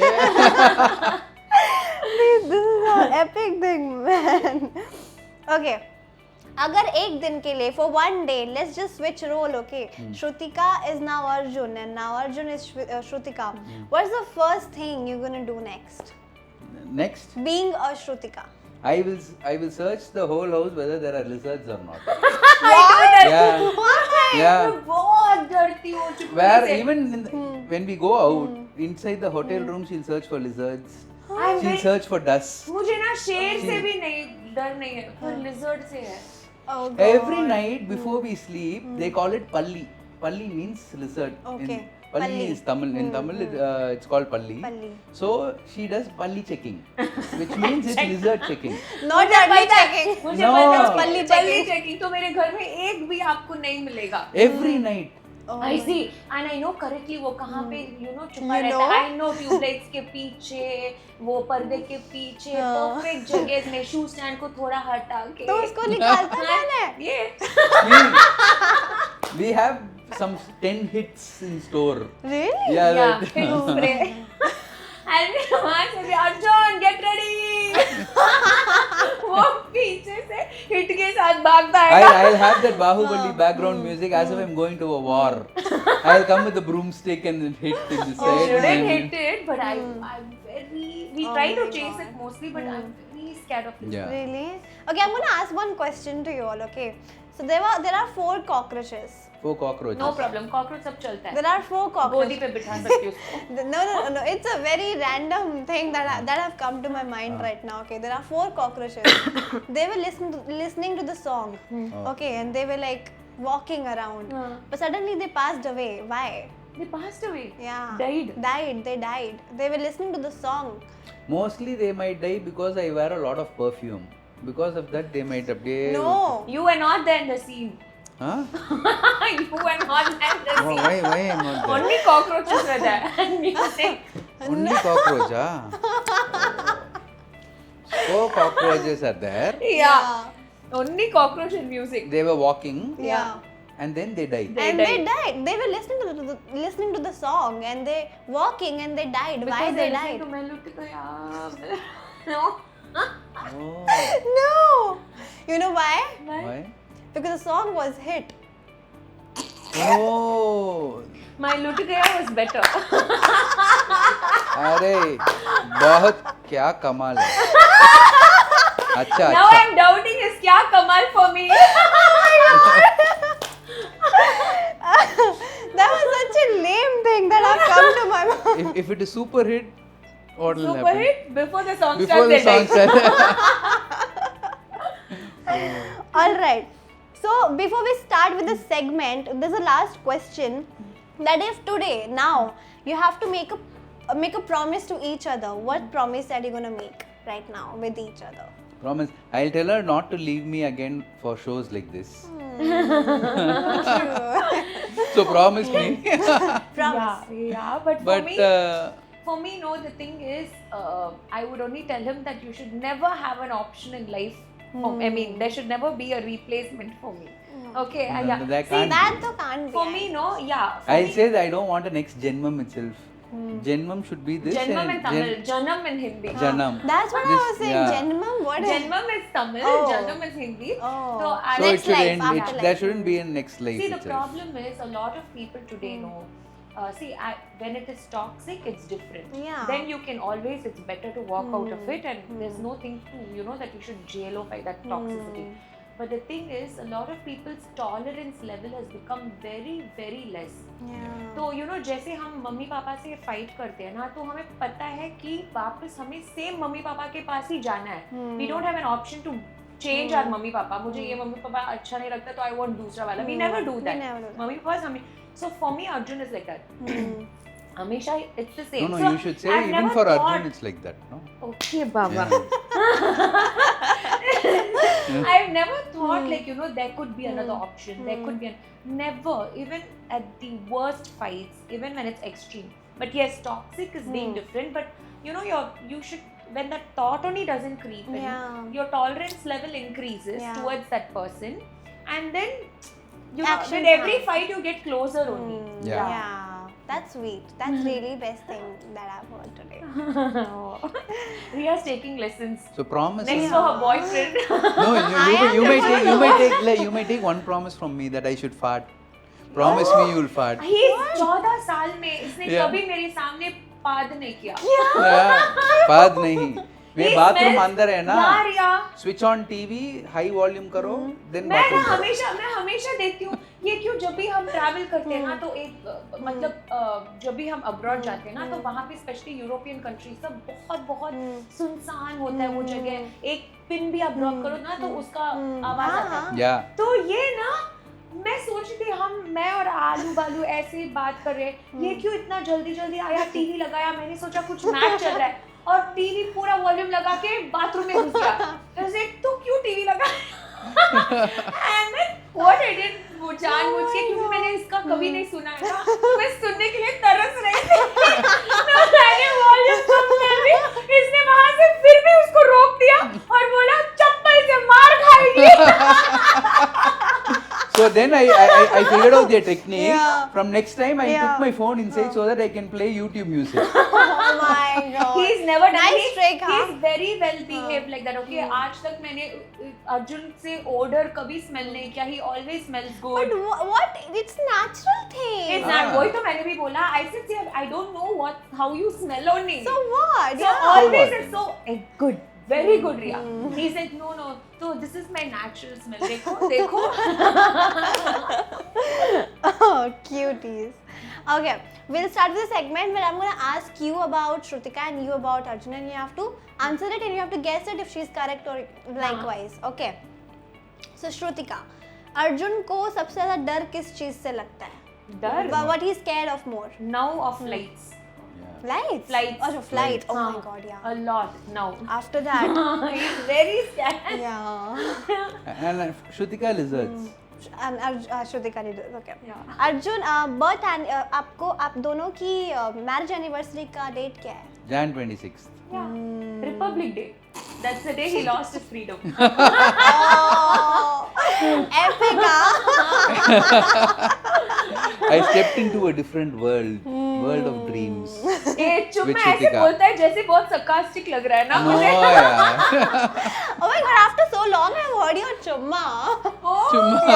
This is an epic thing, man. Okay. अगर एक दिन के लिए for one day, let's just switch role, okay? Shrutika is now Arjun and now Arjun is Shrutika. What's the first thing you're gonna do next? Next, Being a Shrutika. I will search the whole house whether there are lizards or not. What? Yeah. Yeah. मैं बहुत डरती हूँ चुपके Where से. even when we go out, inside the hotel room, she'll search for lizards. I'm She'll very- search for dust. मुझे ना शेर से भी नहीं डर नहीं है, पर lizard से है. Oh god. Every night before we sleep, they call it palli. Palli means lizard. Okay. Palli Palli. is Tamil. In Tamil, it's called palli. Palli. So she does palli checking, which means it's lizard checking. Not early checking. मुझे No. पता है पल्ली पल्ली checking. checking तो मेरे घर में एक भी आपको नहीं मिलेगा. Every night. Oh I see and I know correctly वो कहाँ पे you know छुपा You रहता know? है. I know ट्यूबलाइट्स के पीछे, वो पर्दे के पीछे, perfect जगह में शू स्टैंड को थोड़ा हटा के. तो उसको निकालता कौन है? ये We have some 10 hits in store. Really? Yeah. या like- फिर स्प्रे. And वहाँ से भी अर्जुन get ready. वो पीछे से हिट के साथ भागता है. I'll have that Bahubali background music as if I'm going to a war. I'll come with a broomstick and then hit in the You side. shouldn't hit it, but I'm very. We Oh try to my chase God. it mostly, but I'm very scared of it. Yeah. Really? Okay, I'm gonna ask one question to you all. Okay, so there are 4 cockroaches. 4 cockroaches. No problem. Cockroach सब चलता है. There are 4 गोदी cockroaches. पे बिठा सकती हूँ उसको. No. It's a very random thing that have come to my mind right now. Okay, there are 4 cockroaches. They were listening to the song. Okay, and they were like walking around. But suddenly they passed away. Why? They passed away. Yeah. Died. They died. They were listening to the song. Mostly they might die because I wear a lot of perfume. Because of that, they might update. No. You were not there in the scene. Huh? You and all that. Why I'm not there? Only cockroaches were there and music. Only cockroach, So cockroaches are there. Yeah. Only cockroach and music. They were walking Yeah. and then they died. They And they died. died. They were listening to the song and they walking and they died. Why Because they they're died? listening to Melody ko, yeah. No. Oh, No. You know why? why? Because the song was hit. Oh, My Lutikaya was better. अरे बहुत क्या कमाल है. अच्छा Now अच्छा. I'm doubting his kya kamal for me. That was such a lame thing that have come to my mind. If it is super hit, what will Super happen? hit before the song Before starts. the they song died. starts. All right. So before we start with the segment, there's a last question. That if today, now, you have to make a promise to each other, what promise are you gonna make right now with each other? Promise. I'll tell her not to leave me again for shows like this. So promise me. Promise. Yeah, but for But me, no, the thing is, I would only tell him that you should never have an option in life. I mean, there should never be a replacement for me. Okay, No, yeah. that See, can't be. That though can't be. for me, no, yeah. For I'll me, say that I don't want a next Janmam itself. Janmam should be this. Janmam in and Tamil, Janam in Hindi. Janam. That's what I This- was saying. yeah. Janmam, what is? Janmam is Tamil, Oh. Janam is Hindi. Oh. So, I So Next it should life, end. after life. There shouldn't be a next life See, the itself. problem is a lot of people today know. When it is toxic, it's different. Yeah. Then you can always, it's better to walk out of it, and there's no thing to, that you should jailify that toxicity. But the thing is, a lot of people's tolerance level has become very, very less. Yeah. तो जैसे हम mummy papa से fight करते हैं ना, तो हमें पता है कि वापस हमें सेम मम्मी पापा के पास ही जाना है. We don't have an option to change our mummy papa. मुझे ये मम्मी पापा अच्छा नहीं लगता तो I want दूसरा वाला. We never do that. never do that. Mummy papa हमें. So for me, Arjun is like that. हमेशा it's the same. No, So you should say I've even never for thought- Arjun it's like that, no? Okay, Baba. Yeah. I've never thought there could be another option. There could be never, even at the worst fights, even when it's extreme. But yes, toxic is being different. But you should, when that thought only doesn't creep in, Yeah. your tolerance level increases Yeah. towards that person, and then Actions with every come. fight you get closer only. Yeah. Yeah. That's sweet. That's really best thing that I've heard today. Riya's taking lessons. So promise. Next me. for her boyfriend. No, you may take one promise from me that I should fart. Promise me you'll fart. He's 14 साल में इसने Yeah. कभी मेरे सामने पाद नहीं किया. Yeah, बात नहीं. वे He बाथरूम smells- अंदर है ना. यार यार, Switch on TV, high volume करो, then मैं bathroom करो. हमेशा देखती हूँ ये क्यों जब भी हम ट्रैवल करते हैं ना तो एक मतलब जब भी हम अब्रॉड जाते हैं ना तो वहाँ पे स्पेशली यूरोपियन कंट्रीज सब बहुत सुनसान होता है वो जगह. एक पिन भी आप ड्रॉप करो ना तो उसका आवाज आता है. Yeah. तो ये ना मैं सोच रही थी मैं और आलू बालू ऐसे ही बात कर रहे हैं. ये क्यों इतना जल्दी आया, टीवी लगाया, मैंने सोचा कुछ मैच चल रहा है और टीवी पूरा वॉल्यूम लगा के बाथरूम में घुस गया. ऐसे तू क्यों टीवी लगा? And then what I did, वो जानबूझ के, क्योंकि मैंने इसका कभी नहीं सुना है ना, मैं सुनने के लिए तरस रही थी. तो मैंने वॉल्यूम कम कर दी. इसने वहां से फिर भी उसको रोक दिया और बोला चप्पल से मार खाएगी. So then I figured out their technique. Yeah. From next time I Yeah. took my phone inside so that I can play YouTube music. Oh my god. He's never done. Nice He's- trick, huh? He's very well behaved like that. Okay, आज तक मैंने अर्जुन से odor कभी smell नहीं किया. He always smells good. But what? It's natural thing. It's not. वही तो मैंने भी बोला. I said, see, I don't know how you smell only. So what? So Yeah. always what? it's so good. Very good, Riya. He said, no. So this is my natural smell. देखो. Oh, cuties. Okay, we'll start with the segment where I'm going to ask you about Shrutika and you about Arjun, and you have to answer it and you have to guess it if she's correct or likewise. Okay. So Shrutika, Arjun को सबसे ज़्यादा डर किस चीज़ से लगता है? डर? What he's scared of more? Now of flights. Flights? Flights. Oh, flight. Oh my हाँ, god, yeah. A lot now. After that, He's very scared. yeah. And Shrutika lizards. Shrutika ने ओके Yeah. अर्जुन बर्थ आपको आप दोनों की marriage anniversary का date क्या है? Jan 26th. Yeah. Republic Day. That's the day he lost his freedom. Epic I stepped into a different world of dreams. ये चुप With में ऐसे Shrutika. बोलता है जैसे बहुत sarcastic लग रहा है ना No, मुझे. yeah. Oh my god, after so long I've heard your chumma. Chumma.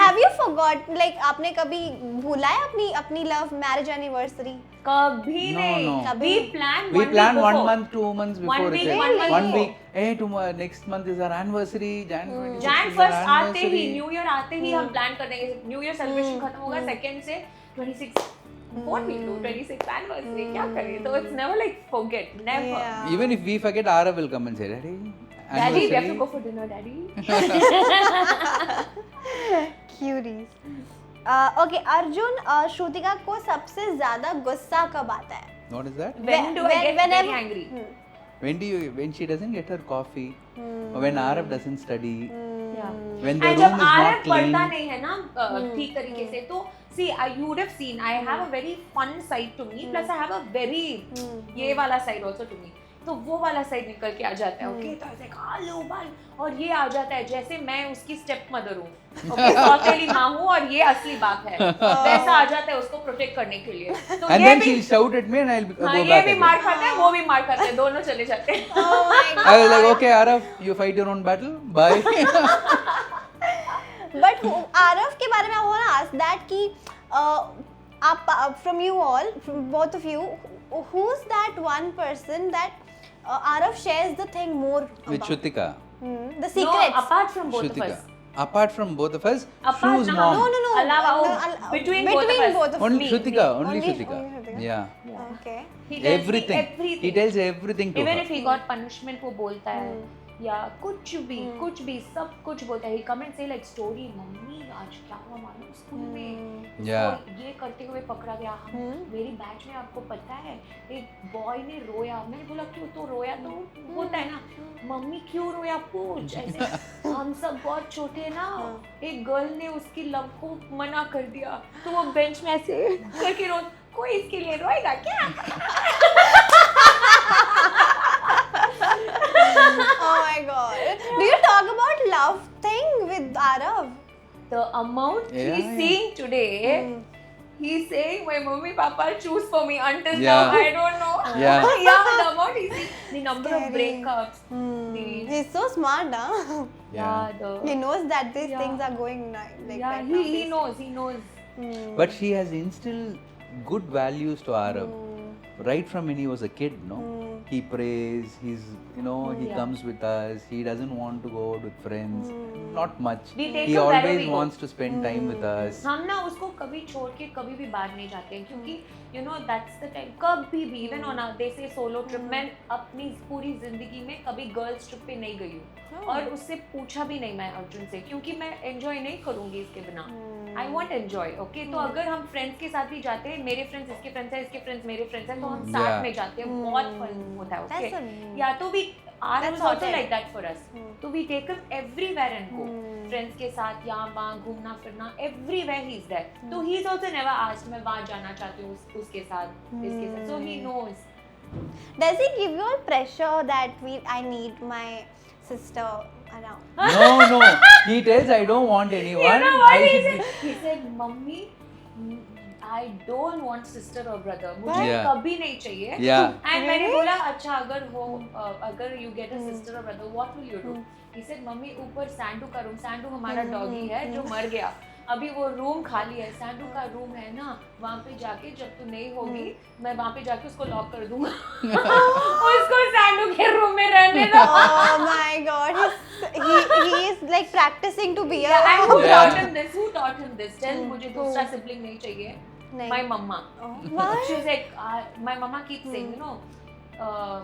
Have you forgot like आपने कभी भूला है अपनी लव मैरिज एनिवर्सरी? कभी No, नहीं. no. We planned We one planned week 1 before. month, 2 months before. week, it. 1 month One before. week. Hey, tomorrow next month is our anniversary. Jan 26th Jan is first our आते ही anniversary. New year आते ही हम plan कर देंगे. New year celebration खत्म होगा second से 26 what we do 26th anniversary क्या करें. So it's never like forget, never. Yeah. Even if we forget, Arav will come and say, Daddy, Daddy, we have to anniversary." go for dinner, Daddy. Cuties. Okay Arjun Shrutika को सबसे ज्यादा गुस्सा कब आता है? What is that? When do I get whenever- very angry? When she doesn't get her coffee, or when Arav doesn't study, Yeah. when the And room जब is not Arif clean. पढ़ता नहीं है ना ठीक तरीके से तो see you would have seen I have a very fun side to me plus I have a very ये वाला side also to me. तो वो वाला साइड निकल के आ जाता है ओके तो ऐसे लो बाल और ये आ जाता है जैसे मैं उसकी स्टेप मदर हूँ ओके सौतेली माँ हूँ और ये असली बाप है वैसा आ जाता है उसको प्रोटेक्ट करने के लिए तो And ये then भी she'll shout at me and I'll हाँ go ये back भी at मार her. खाता है वो भी मार खाता है दोनों चले जाते हैं Oh my god. I was like, okay, Arav, you fight your own battle. Bye. But Aarav के बारे में I want to ask that कि आप from you all, from both of you, who's that one person that Arav shares the thing more With about? Shrutika. The no secrets. apart from both of Shrutika. us Apart from both of us, Apart- Shru's no, mom. No. Alawa, No, between both of us. Only Me, Shrutika. me. Only Only Shrutika. Shrutika. Yeah. Okay. He tells me Everything. everything. He tells everything to Even her. if he got punishment वो बोलता है या कुछ भी सब कुछ बोलता है he come and say like story mummy आज क्या हुआ मालूम स्कूल में Yeah. तो ये करते हुए पकड़ा गया मेरी बैच में आपको पता है एक बॉय ने रोया मैंने बोला क्यों तो रोया तो होता है ना मम्मी क्यों रोया पूछ ऐसे हम सब बहुत छोटे ना एक गर्ल ने उसकी लव को मना कर दिया तो वो बेंच में ऐसे करके रो कोई इसके लिए रोएगा क्या Oh my god. Do you talk about love thing with Arav? the amount Yeah, he's yeah. seeing today, he's saying my mommy papa choose for me until Yeah. now I don't know. Yeah. Yeah, the amount he's seeing, the number of Scary. breakups, He's so smart, huh? yeah, He knows that these Yeah. things are going like yeah, right now. he knows. But she has instilled good values to Arav. Right from when he was a kid, no? He prays, he Yeah. comes with us, he doesn't want to go out with friends. Not much. We take He him wherever always we go. wants to spend time with us. हम ना उसको कभी छोड़ के कभी भी बाहर नहीं जाते हैं क्योंकि you know that's the time कभी भी even on our they say solo trip मैं अपनी पूरी जिंदगी में कभी गर्ल्स ट्रिप पे नहीं गई हूँ और उससे पूछा भी नहीं मैं अर्जुन से क्योंकि मैं एंजॉय नहीं करूँगी इसके बिना आई वॉन्ट एंजॉय ओके तो अगर हम फ्रेंड्स के साथ भी जाते हैं मेरे फ्रेंड्स इसके फ्रेंड्स हैं इसके फ्रेंड्स मेरे फ्रेंड्स हैं तो हम साथ Yeah. में जाते हैं बहुत फन होता है That's ओके या तो भी are That's is also okay. Like that for us तो we take him everywhere and go friends के साथ यहाँ वहाँ घूमना फिरना एवरीवेयर ही इज देयर तो he is also never asked मैं वहाँ जाना चाहती हूँ उसके साथ इसके साथ so he knows Does he give you all pressure that I need my sister around? No. He tells I don't want anyone. You know what I he should said? He said, "Mummy, I don't want sister or brother. मुझे Yeah. कभी नहीं चाहिए." Yeah. And मैंने बोला अच्छा अगर you get a sister or brother, what will you do? He said, "mummy ऊपर सैंडू का रूम सैंडू हमारा डॉगी है जो मर गया अभी वो रूम खाली है सैंडू का रूम है ना वहाँ पे जाके जब तू नहीं होगी मैं वहाँ पे जाके उसको लॉक कर दूंगा उसको सैंडू के रूम में रहने दो Oh my god, he is like practicing to be a And who Yeah. taught him this? Who taught him this? Tell मुझे दूसरा sibling नहीं चाहिए. नहीं. My mama. Why? She's like, my mama keeps saying, you know,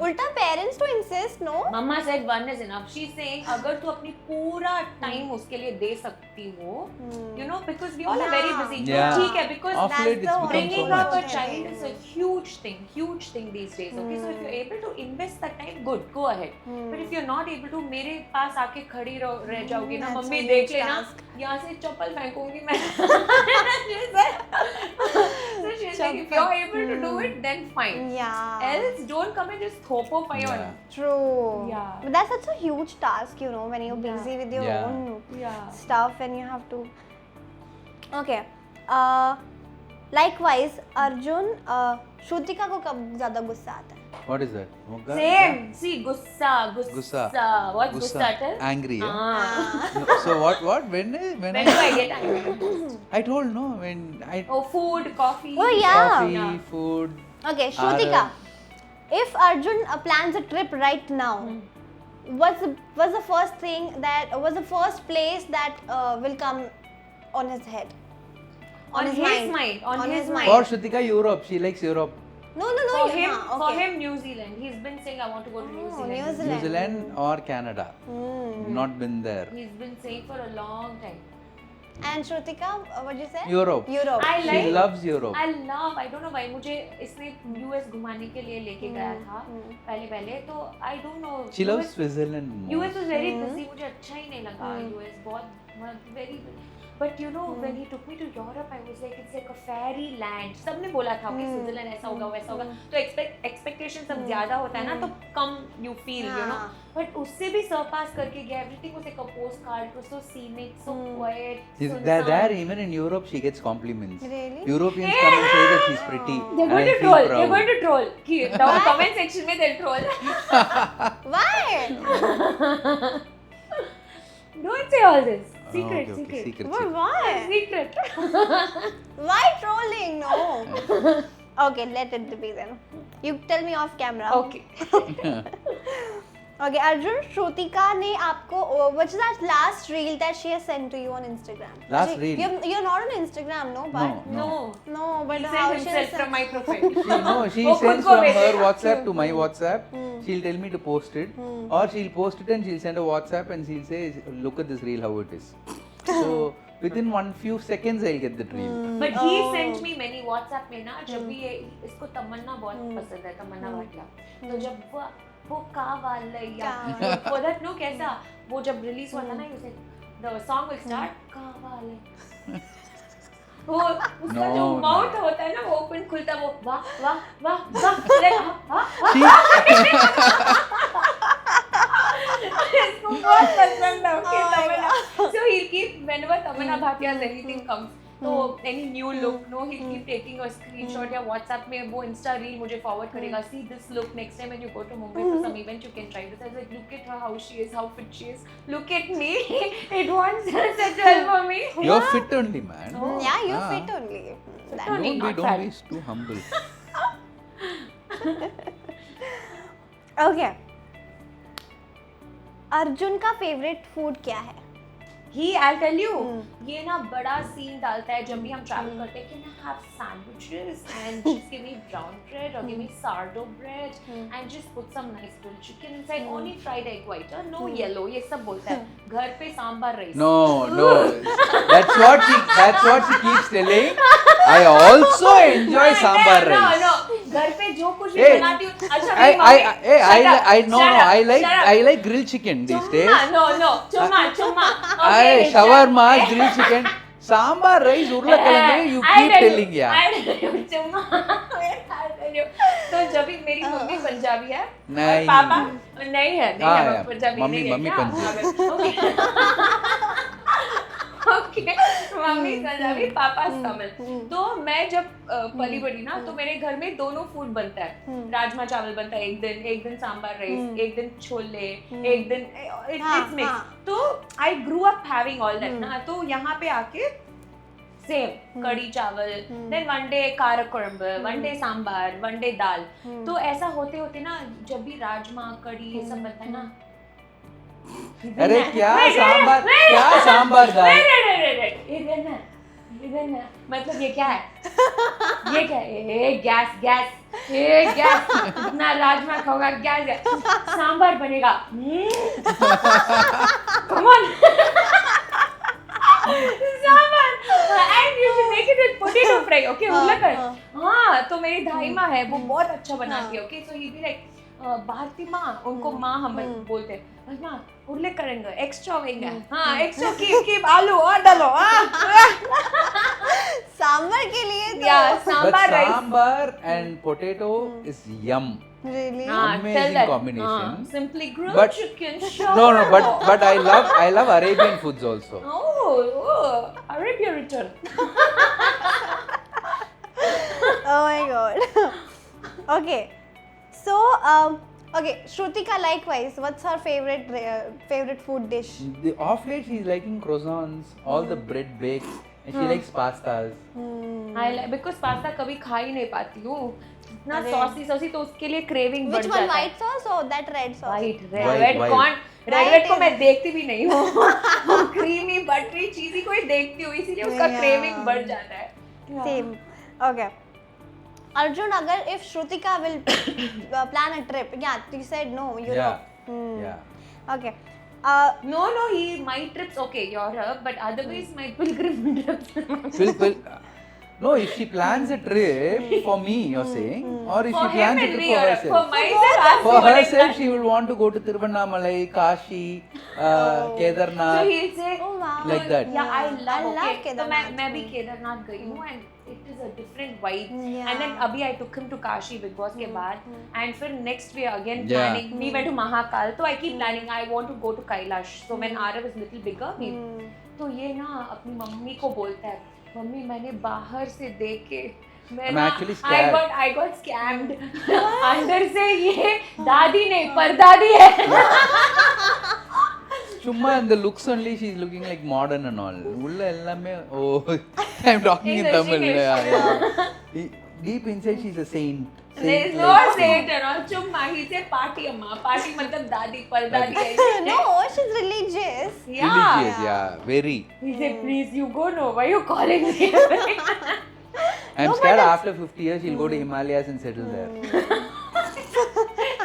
उल्टा parents to insist no mama said one is enough. She's saying अगर तू अपनी पूरा टाइम उसके लिए दे सकती हो, you know, because we all are very busy. Yeah. ठीक है, because Off late it's become so bringing much. up a child is a huge huge thing these days. Okay, so if you're able to invest that time, good, go ahead. But if you're not able to, मेरे पास आके खड़ी रह जाओगी ना, That's mummy a देख huge लेना, task. यहाँ से चप्पल फेंकूंगी मैं. So she's like, if you're able to do it, then fine. Yeah. Else, don't come and just thopo payon. Yeah. True. Yeah. But that's such a huge task, you know, when you're busy with your Yeah. own Yeah. stuff and you have to. Okay. Likewise, Arjun, Shrutika को कब ज़्यादा गुस्सा आता है? What is that? Same. See, gussa. Gussa. What's gussa? Tell? Angry. Yeah? Ah. So what? When When do I get angry? I told no when I Oh, food, coffee. Oh, yeah. coffee, Yeah. food. Okay, Shrutika, if Arjun plans a trip right now, what's the first thing that was the first place that will come on his head? On his mind. On his mind. For Shrutika, Europe. She likes Europe. No. For him, हाँ, for okay. him, New Zealand. He's been saying, I want to go to New Oh, Zealand. New Zealand. New Zealand or Canada. Not been there. He's been saying for a long time. And Shrutika, what did you say? Europe. Europe. I She like. loves Europe. I don't know why मुझे इसने US घुमाने के लिए लेके गया था पहले तो I don't know. She loves Switzerland more. US was very busy. मुझे अच्छा ही नहीं लगा US बहुत very. But you know, when he took me to Europe, I was like, it's like a fairy land. सबने बोला था कि स्विट्जरलैंड ऐसा होगा वैसा होगा. तो expectation सब ज़्यादा होता है ना, तो कम you feel, you know. But उससे भी surpass करके गया. Everything was like a postcard. It was so scenic, so quiet. There even in Europe she gets compliments. Really? Europeans come and say that she's pretty. They're going and I to feel troll. proud. They're going to troll. Down the comment section में they'll troll. Why? Don't say all this. Secret. But why? Secret. Why trolling? No. Okay, let it be then. You tell me off camera. Okay. Okay, Arjun, Shrutika ने आपको what's that last reel that she has sent to you on Instagram? Last reel? You're not on Instagram, no? But No. but He how sent she himself has from my profile. She वो खुद sends को from her भेजेगा. WhatsApp to my WhatsApp. She'll tell me to post it, or she'll post it and she'll send a WhatsApp and she'll say, "Look at this reel, how it is." So within few seconds, I'll get the reel. But he sent me many WhatsApp में ना जब भी इसको तमन्ना बहुत पसंद है तमन्ना भाटिया तो जब वो का वालैया for that no कैसा वो जब रिलीज हुआ था ना you said the song will start का वालैया वो उसका जो माउथ होता है ना वो ओपन खुलता वो वाह इसको बहुत पसंद है ओके तमन्ना so he'll keep whenever तमन्ना भाटिया's anything comes तो any new look no he'll keep taking a screenshot या WhatsApp में वो Insta reel मुझे forward करेगा see this look next time when you go to Mumbai for some event you can try this I was like look at her how she is how fit she is look at me it wants such well for me You're fit only, man. Yeah, you're fit only. Not Don't fat. be too humble. Okay. Arjun का favourite food क्या है? I'll tell you ये ना बड़ा scene डालता है जब भी हम ट्रैवल करते हैं कि ना have sandwiches and just give me brown bread or give me sourdough bread and just put some nice grilled chicken inside only fried egg white no yellow ये सब बोलता है घर पे sambar rice No. That's what she keeps telling. I also enjoy sambar rice. No घर पे जो कुछ भी बनाती हूँ अच्छा I like grilled chicken these days. No चुम्मा Shawarma, grilled chicken, sambar rice, urlakalenge. You keep telling चुम्मा तो जब भी मेरी मम्मी पंजाबी है नहीं. और पापा नहीं है पंजाबी मम्मी नहीं है मम्मी क्या? पंजाबी. ओके मम्मी पंजाबी पापा तमिल तो मैं जब पली बड़ी ना तो मेरे घर में दोनों फूड बनता है राजमा चावल बनता है एक दिन सांभर राइस एक दिन छोले एक दिन इट्स मिक्स तो I grew up having all that ना तो यहाँ पे आके सेम कड़ी चावल then one day kara kuzhambu one day sambar one day dal तो ऐसा होते होते ना जब भी राजमा कड़ी ये सब बनता है ना अरे क्या सांभर दाल इधर ना मतलब ये क्या है गैस इतना राजमा खाओगा गैस सांभर बनेगा come on sambar and you should make it with potato fry. Okay, उर्लेकर. हाँ. हाँ, तो मेरी दाई माँ है, वो बहुत अच्छा बनाती है. Okay, so he be like, Bharti माँ, उनको माँ हम बोलते हैं. माँ, उर्ले करेंगे, एक्स्ट्रा होएगा. हाँ, एक्स्ट्रा कीप आलू और डालो. सांबर के लिए तो Yeah, But sambar rice. sambar and potato is yum. really हाँ, Amazing tell that. combination. हाँ, simply grilled But- chicken. No, but I love Arabian foods also. Oh, Arabia return. oh my god. Okay, so okay, Shrutika likewise, what's her favorite food dish? The off late she's liking croissants, all the bread bakes, and she likes pastas. I like because pasta कभी खा ही नहीं पाती हूँ. ना अरे. Saucy तो उसके लिए क्रेविंग बढ़ Which जाता one, है. white sauce or that red sauce? White, White, red white. कौन? White रेड को is- मैं देखती भी नहीं हूँ. क्रीमी बटरी चीज़ी कोई देखती हूँ इसीलिए उसका Yeah. क्रेविंग बढ़ जाता है. Same. Okay. Arjun, agar if Shrutika will plan a trip, yeah, you said no, you Yeah. know. Yeah. Okay. No, my trips okay, Europe, but otherwise my pilgrim trips. No, if she plans a trip for me, you're saying, or if For she him plans a it'll trip be for Europe. For herself. myself, ask For me what herself, exactly. she will want to go to Tiruvannamalai, Kashi, So Kedarnath. he'll say, Oh wow. Like that. Yeah, I love okay. तो Kedarnath. मैं भी केदारनाथ गई हूँ and it is a different vibe. Yeah. And then अभी I took him to Kashi Big Boss के बाद and फिर next we are again Yeah. planning. We went to Mahakal. तो I keep planning. I want to go to Kailash. So when Arav is little bigger, we तो ये ना अपनी mummy को बोलता है मम्मी मैंने बाहर से देख के मैं I'm ना actually scared. I got scammed. अंदर से ये दादी नहीं परदादी है. Chumma and the looks only, she's looking like modern and all. Ulla ellame, oh, I'm talking in English, Tamil. English. Yeah. Deep inside, she's a saint. There is Saint no like saint and all. Chumma, he say party amma. Party मतलब दादी परदादी है. No, she's religious. Yeah. Religious, yeah, very. He said, please, you go no. Why you calling me? I'm scared after 50 years, she'll go to Himalayas and settle there.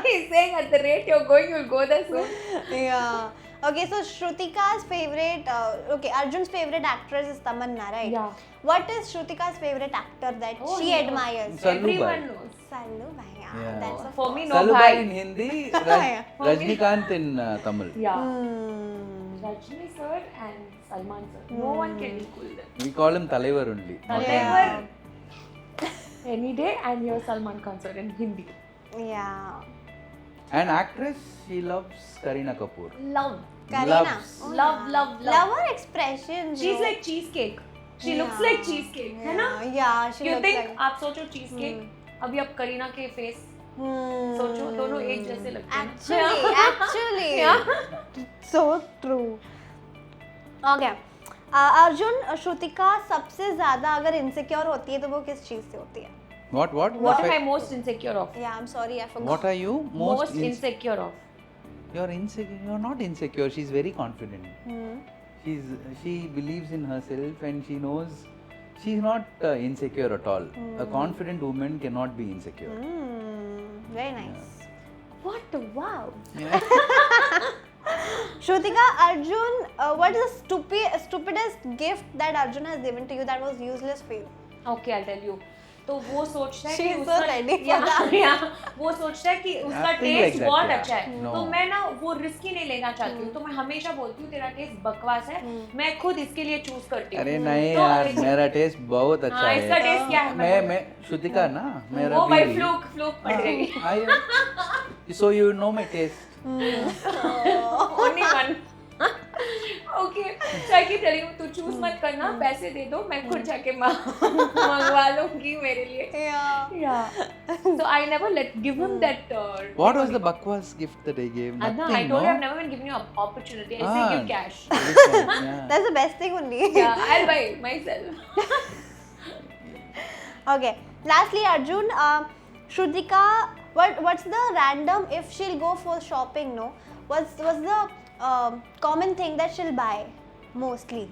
He's saying at the rate you're going, you'll go there soon. Yeah. Okay, so Shrutika's favorite, okay, Arjun's favorite actress is Tamanna, right? Yeah. What is Shrutika's favorite actor that Oh, she he knows. admires? Sallu Everyone bhai. knows. Sallu bhai, yeah. Yeah. That's a For me, no Sallu bhai. bhai in Hindi, Yeah. Rajnikant in Tamil. Yeah. Hmm. Rajni sir and Salman sir. No one can equal them. We call him Talaivar only. not Whatever. Any day, and you're Salman Khan sir in Hindi. Yeah. And actress, she loves Kareena Kapoor. Love. Kareena. Loves. Oh, Love, yeah. love, love. Love her expression. She's bro. like cheesecake. She looks Yeah. like cheesecake, है ना? Yeah, she You looks think like. आप सोचो cheesecake, अभी आप करीना के face सोचो दोनों एक जैसे लगते हैं. Actually, Yeah. so true. Okay. Arjun Shrutika सबसे ज्यादा अगर इनसिक्योर होती है तो वो किस चीज से होती है? What? What am I most insecure of? Yeah, I'm sorry, I forgot. What are you Most insecure of? You're insecure. You're not insecure. She's very confident. Hmm. She believes in herself and she knows she's not insecure at all. A confident woman cannot be insecure. Very nice. What? Wow. Shrutika, Arjun, what is the stupidest gift that Arjun has given to you that was useless for you? Okay, I'll tell you. तो वो सोचता है She कि is so उसका ready for Yeah, that. yeah. वो सोचता है कि उसका Nothing like टेस्ट that, बहुत yeah. अच्छा है. No. तो मैं ना वो रिस्क ही नहीं लेना चाहती हूँ. तो मैं हमेशा बोलती हूँ तेरा टेस्ट बकवास है. मैं खुद इसके लिए चूज करती हूँ. अरे नहीं तो यार मेरा टेस्ट बहुत अच्छा हाँ, इसका है. टेस्ट क्या है? मैं श्रुतिका ना मेरा वो भाई भी फ्लूक पड़ गई. So you know my taste. Only one. Okay, so I keep telling you, तू चूज मत करना, पैसे दे दो, मैं खुद जाके मंगवा लूंगी मेरे लिए. Yeah. Yeah. So I never give him that. What was the bakwas gift that I gave? Adna, Nothing, I told no? you I've never been given you an opportunity. I say give cash. Yeah. That's the best thing only. Yeah, I'll buy it myself. Okay. Lastly, Arjun, Shrutika, what's the random if she'll go for shopping? No, what's the common thing that she'll buy mostly?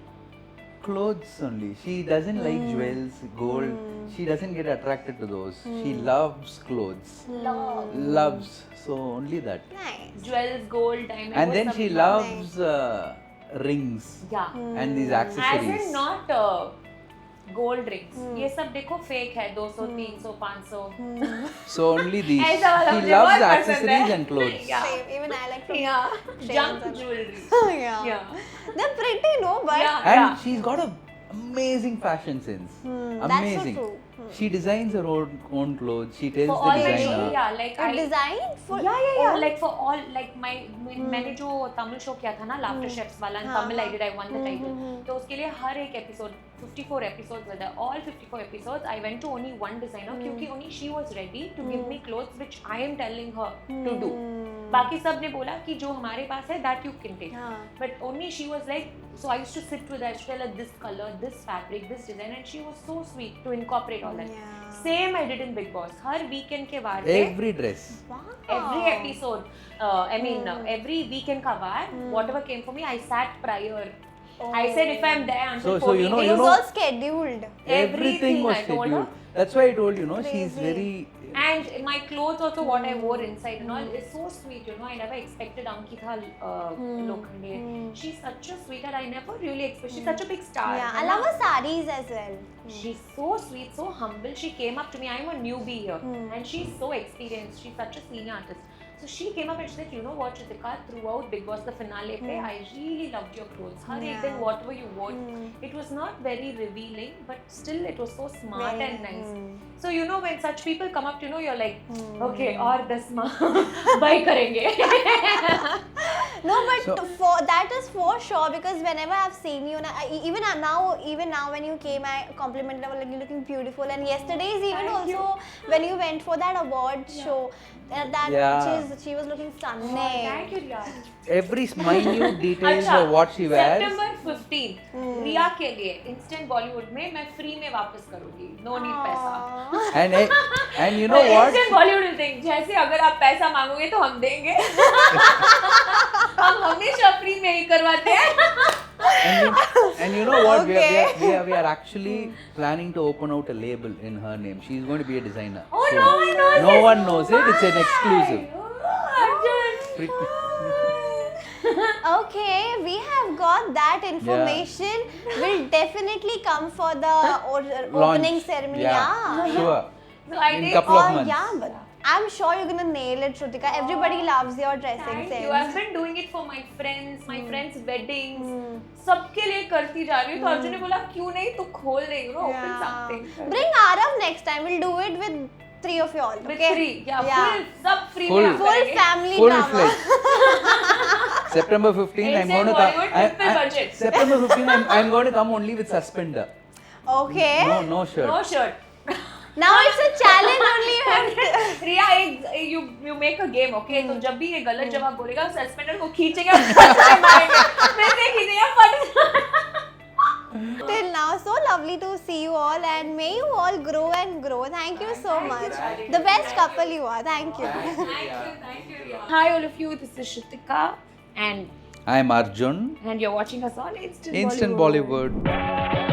Clothes only. She doesn't like jewels, gold. She doesn't get attracted to those. She loves clothes. Love. Loves. So only that. Nice. Jewels, gold, diamond. And वो then सब she love. loves rings Yeah. and these As accessories. in not gold rings ये सब देखो fake है 200 300 500 So only these. ऐसा वाला She मुझे loves बहुत पसंद accessories है. and clothes. Yeah. Same, even I like from Yeah. Shane Junk and- jewelry. yeah. Yeah. They're pretty, no? But Yeah. And she's got a amazing fashion sense. that's so Amazing. true. She designs her own clothes. She tells For the all the designer. yeah, like A I design for yeah, like for all like मैंने जो Tamil show किया था ना laughter chefs वाला हाँ, Tamil I did I one the hmm, title तो उसके लिए हर एक episode 54 episodes were there all 54 episodes I went to only one designer क्योंकि only she was ready to give me clothes which I am telling her to do बाकी सब ने बोला कि जो हमारे पास है that you can take हाँ. but only she was like so I used to sit with her to tell her this color this fabric this design and she was so sweet to incorporate all that Yeah. same I did in Big Boss her weekend के वार पे Every dress. Wow. every episode I mean every weekend ka var whatever came for me I sat prior I said if I'm there until So, 14 you know, It days, was all scheduled. Everything was I told scheduled. her. That's why I told you, know, she's Crazy. very. and my clothes also what I wore inside and all is so sweet you know I never expected Ankita Lokhande she's such a sweetheart I never really expected she's such a big star Yeah, है I ना? love her sarees as well. She's so sweet, so humble. She came up to me. I'm a newbie here, and she's so experienced. She's such a senior artist. So she came up and she said, "You know what, Shrutika? Throughout Big Boss, the finale, pe, I really loved your clothes. Har ek din whatever you wore, it was not very revealing, but still it was so smart Very and nice. nice. So you know when such people come up to you, know, you're like, okay, or this buy karenge. No, but So- for that is for sure because whenever I've seen you, even now when you came, I complimented her like you're looking beautiful. And yesterday's even Thank also when you went for that award show, that Yeah. she was looking stunning. Thank you, Riya. Every minute details अच्छा, of what she wears. September 15 रिया के लिए instant Bollywood में मैं free में वापस करूंगी no need पैसा And you know what? Instant Bollywood thing जैसे अगर आप पैसा मांगोगे तो हम देंगे हम हमेशा फ्री में ही करवाते हैं And you know what? Okay. We are actually planning to open out a label in her name. She's going to be a designer. Oh, soon. no one knows No it. one knows it. It's an exclusive. Oh, Arjun. Okay, we have got that information. We'll definitely come for the opening ceremony. Yeah. Sure. So I In did couple of Oh, months. yeah, but I'm sure you're gonna nail it, Shrutika. Everybody loves your dressing Thank sense. you. I've been doing it for my friends' weddings. सबके लिए करती जा रही हूँ तो अर्जुन ने बोला क्यों नहीं तू खोल रही हो open something. Bring Arav next time. We'll do it with 3 of you all. With Okay? free, yeah, full सब free Full. में आप Full करेंगे. family Full drama. fledged. September 15th, I'm Instant going to Bollywood, come. triple budget. September 15th, I'm going to come only with suspender. Okay. No shirt. No shirt. Now it's a challenge only. You have to- रिया एक you make a game, okay? तो जब भी ये गलत जवाब बोलेगा suspender को खींचेंगे और फट से मारेंगे. फिर से खींचेंगे फट. Till now, so lovely to see you all, and may you all grow and grow. Thank you so much. The best couple you are. Thank you. Thank you, Riya. Hi all of you, this is Shrutika and I'm Arjun. you're watching us on Instant Instant Bollywood.